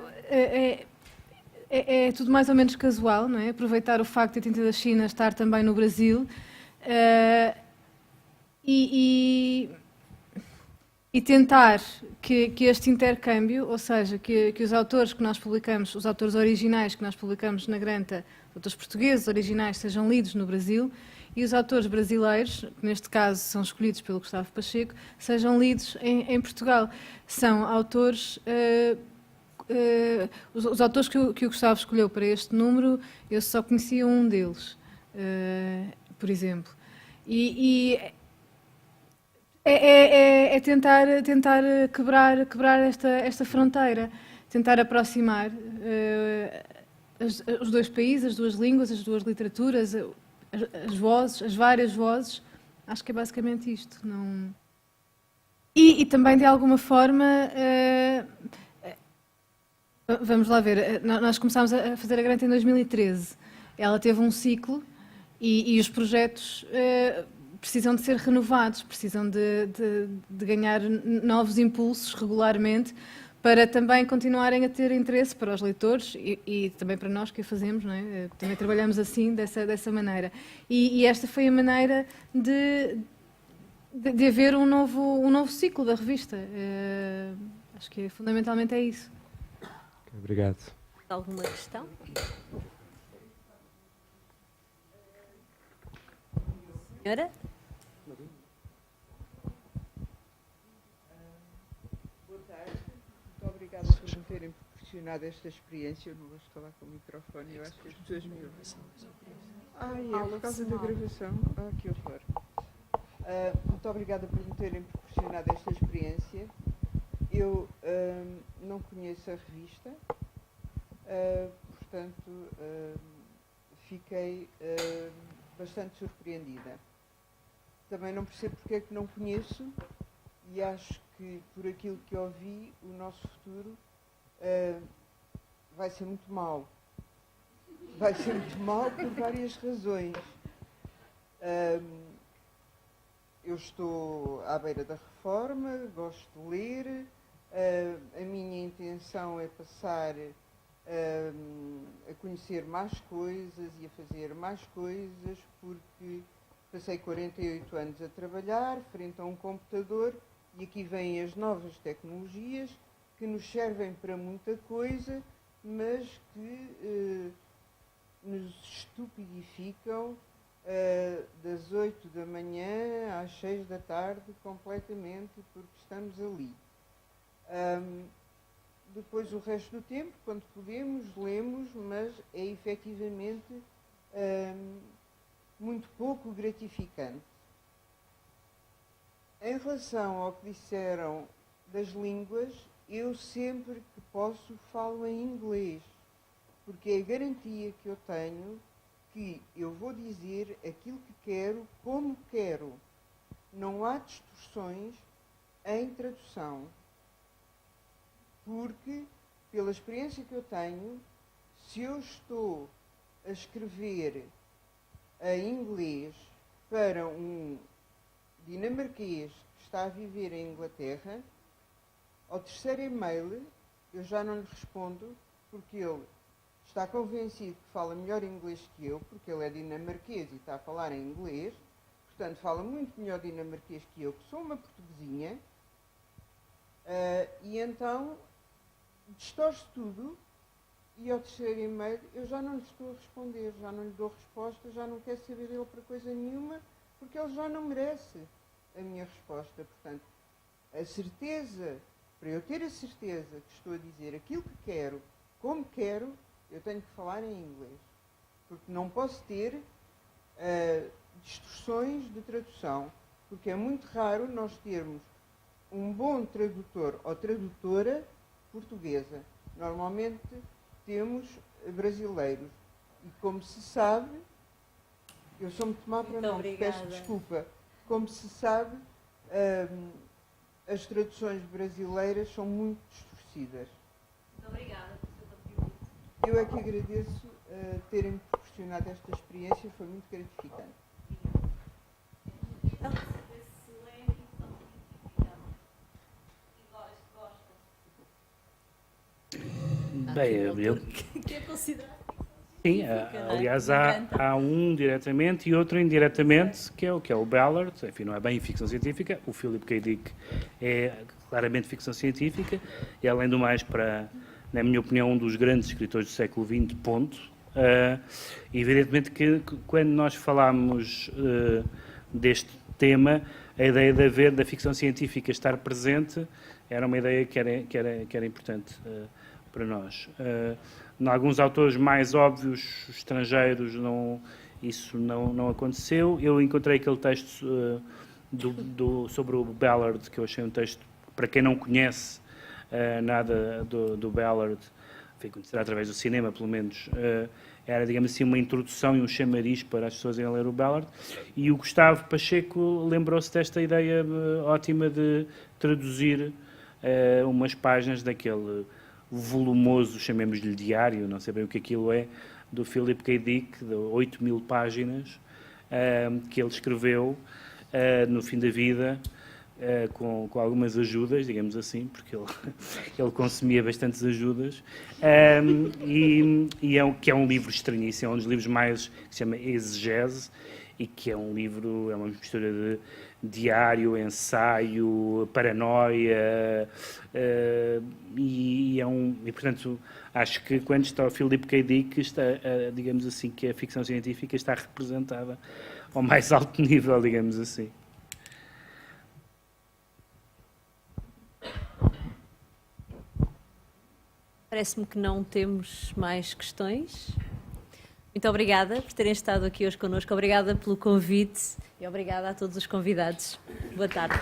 é tudo mais ou menos casual, não é? Aproveitar o facto de a Tinta da China estar também no Brasil e tentar que este intercâmbio, ou seja, que os autores que nós publicamos, os autores originais que nós publicamos na Granta, os autores portugueses originais, sejam lidos no Brasil, e os autores brasileiros, que neste caso são escolhidos pelo Gustavo Pacheco, sejam lidos em Portugal. São autores... os autores que o Gustavo escolheu para este número, eu só conhecia um deles, por exemplo. É tentar quebrar esta fronteira, tentar aproximar os dois países, as duas línguas, as duas literaturas, as vozes, as várias vozes. Acho que é basicamente isto. Não... E também, de alguma forma, vamos lá ver, nós começámos a fazer a Granta em 2013. Ela teve um ciclo e os projetos precisam de ser renovados, precisam de ganhar novos impulsos regularmente para também continuarem a ter interesse para os leitores e também para nós que a fazemos, não é? Também trabalhamos assim, dessa maneira. E esta foi a maneira de haver um novo ciclo da revista. Acho que fundamentalmente é isso. Obrigado. Alguma questão? Senhora? Boa tarde. Muito obrigada por me terem proporcionado esta experiência. Eu não gosto de falar com o microfone, eu acho que as pessoas me ouvem. É por causa da gravação. Que horror. Muito obrigada por me terem proporcionado esta experiência. Eu não conheço a revista, portanto, fiquei bastante surpreendida. Também não percebo porque é que não conheço e acho que, por aquilo que ouvi, o nosso futuro vai ser muito mau. Vai ser muito mau por várias razões. Eu estou à beira da reforma, gosto de ler, a minha intenção é passar a conhecer mais coisas e a fazer mais coisas, porque passei 48 anos a trabalhar frente a um computador e aqui vêm as novas tecnologias que nos servem para muita coisa, mas que nos estupidificam das 8 da manhã às 6 da tarde completamente, porque estamos ali. Depois o resto do tempo, quando podemos, lemos, mas é efetivamente muito pouco gratificante. Em relação ao que disseram das línguas, eu sempre que posso falo em inglês, porque é a garantia que eu tenho que eu vou dizer aquilo que quero, como quero. Não há distorções em tradução. Porque, pela experiência que eu tenho, se eu estou a escrever em inglês para um dinamarquês que está a viver em Inglaterra, ao terceiro e-mail eu já não lhe respondo, porque ele está convencido que fala melhor inglês que eu, porque ele é dinamarquês e está a falar em inglês, portanto fala muito melhor dinamarquês que eu, que sou uma portuguesinha, e então distorce tudo, e ao terceiro e-mail eu já não lhe estou a responder, já não lhe dou resposta, já não quero saber dele para coisa nenhuma, porque ele já não merece a minha resposta. Portanto, a certeza, para eu ter a certeza que estou a dizer aquilo que quero, como quero, eu tenho que falar em inglês, porque não posso ter distorções de tradução, porque é muito raro nós termos um bom tradutor ou tradutora portuguesa. Normalmente temos brasileiros. E como se sabe, eu sou muito má para não, peço desculpa. Como se sabe, as traduções brasileiras são muito distorcidas. Muito obrigada pelo seu contributo. Eu é que agradeço terem-me proporcionado esta experiência, foi muito gratificante. Bem, Que é considerado. sim, aliás, há um diretamente e outro indiretamente, que é o Ballard, enfim, não é bem ficção científica, o Philip K. Dick é claramente ficção científica, e além do mais, na minha opinião, um dos grandes escritores do século XX, ponto. Evidentemente que quando nós falamos deste tema, a ideia da ficção científica estar presente era uma ideia que era importante para nós. Em alguns autores mais óbvios, estrangeiros, isso não aconteceu. Eu encontrei aquele texto sobre o Ballard, que eu achei um texto, para quem não conhece nada do Ballard, enfim, conhecerá através do cinema, pelo menos, era, digamos assim, uma introdução e um chamariz para as pessoas irem ler o Ballard. E o Gustavo Pacheco lembrou-se desta ideia ótima de traduzir umas páginas daquele volumoso, chamemos-lhe diário, não sei bem o que aquilo é, do Philip K. Dick, de 8.000 páginas, que ele escreveu no fim da vida, com algumas ajudas, digamos assim, porque ele consumia bastantes ajudas, que é um livro estranhíssimo, é um dos livros mais, que se chama Exegese, e que é um livro, é uma mistura de diário, ensaio, paranoia, e portanto, acho que quando está o Philip K. Dick, está, digamos assim, que a ficção científica está representada ao mais alto nível, digamos assim. Parece-me que não temos mais questões. Muito obrigada por terem estado aqui hoje connosco. Obrigada pelo convite e obrigada a todos os convidados. Boa tarde.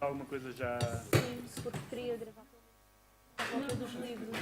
Alguma coisa já... Sim, porque queria gravar a volta dos livros.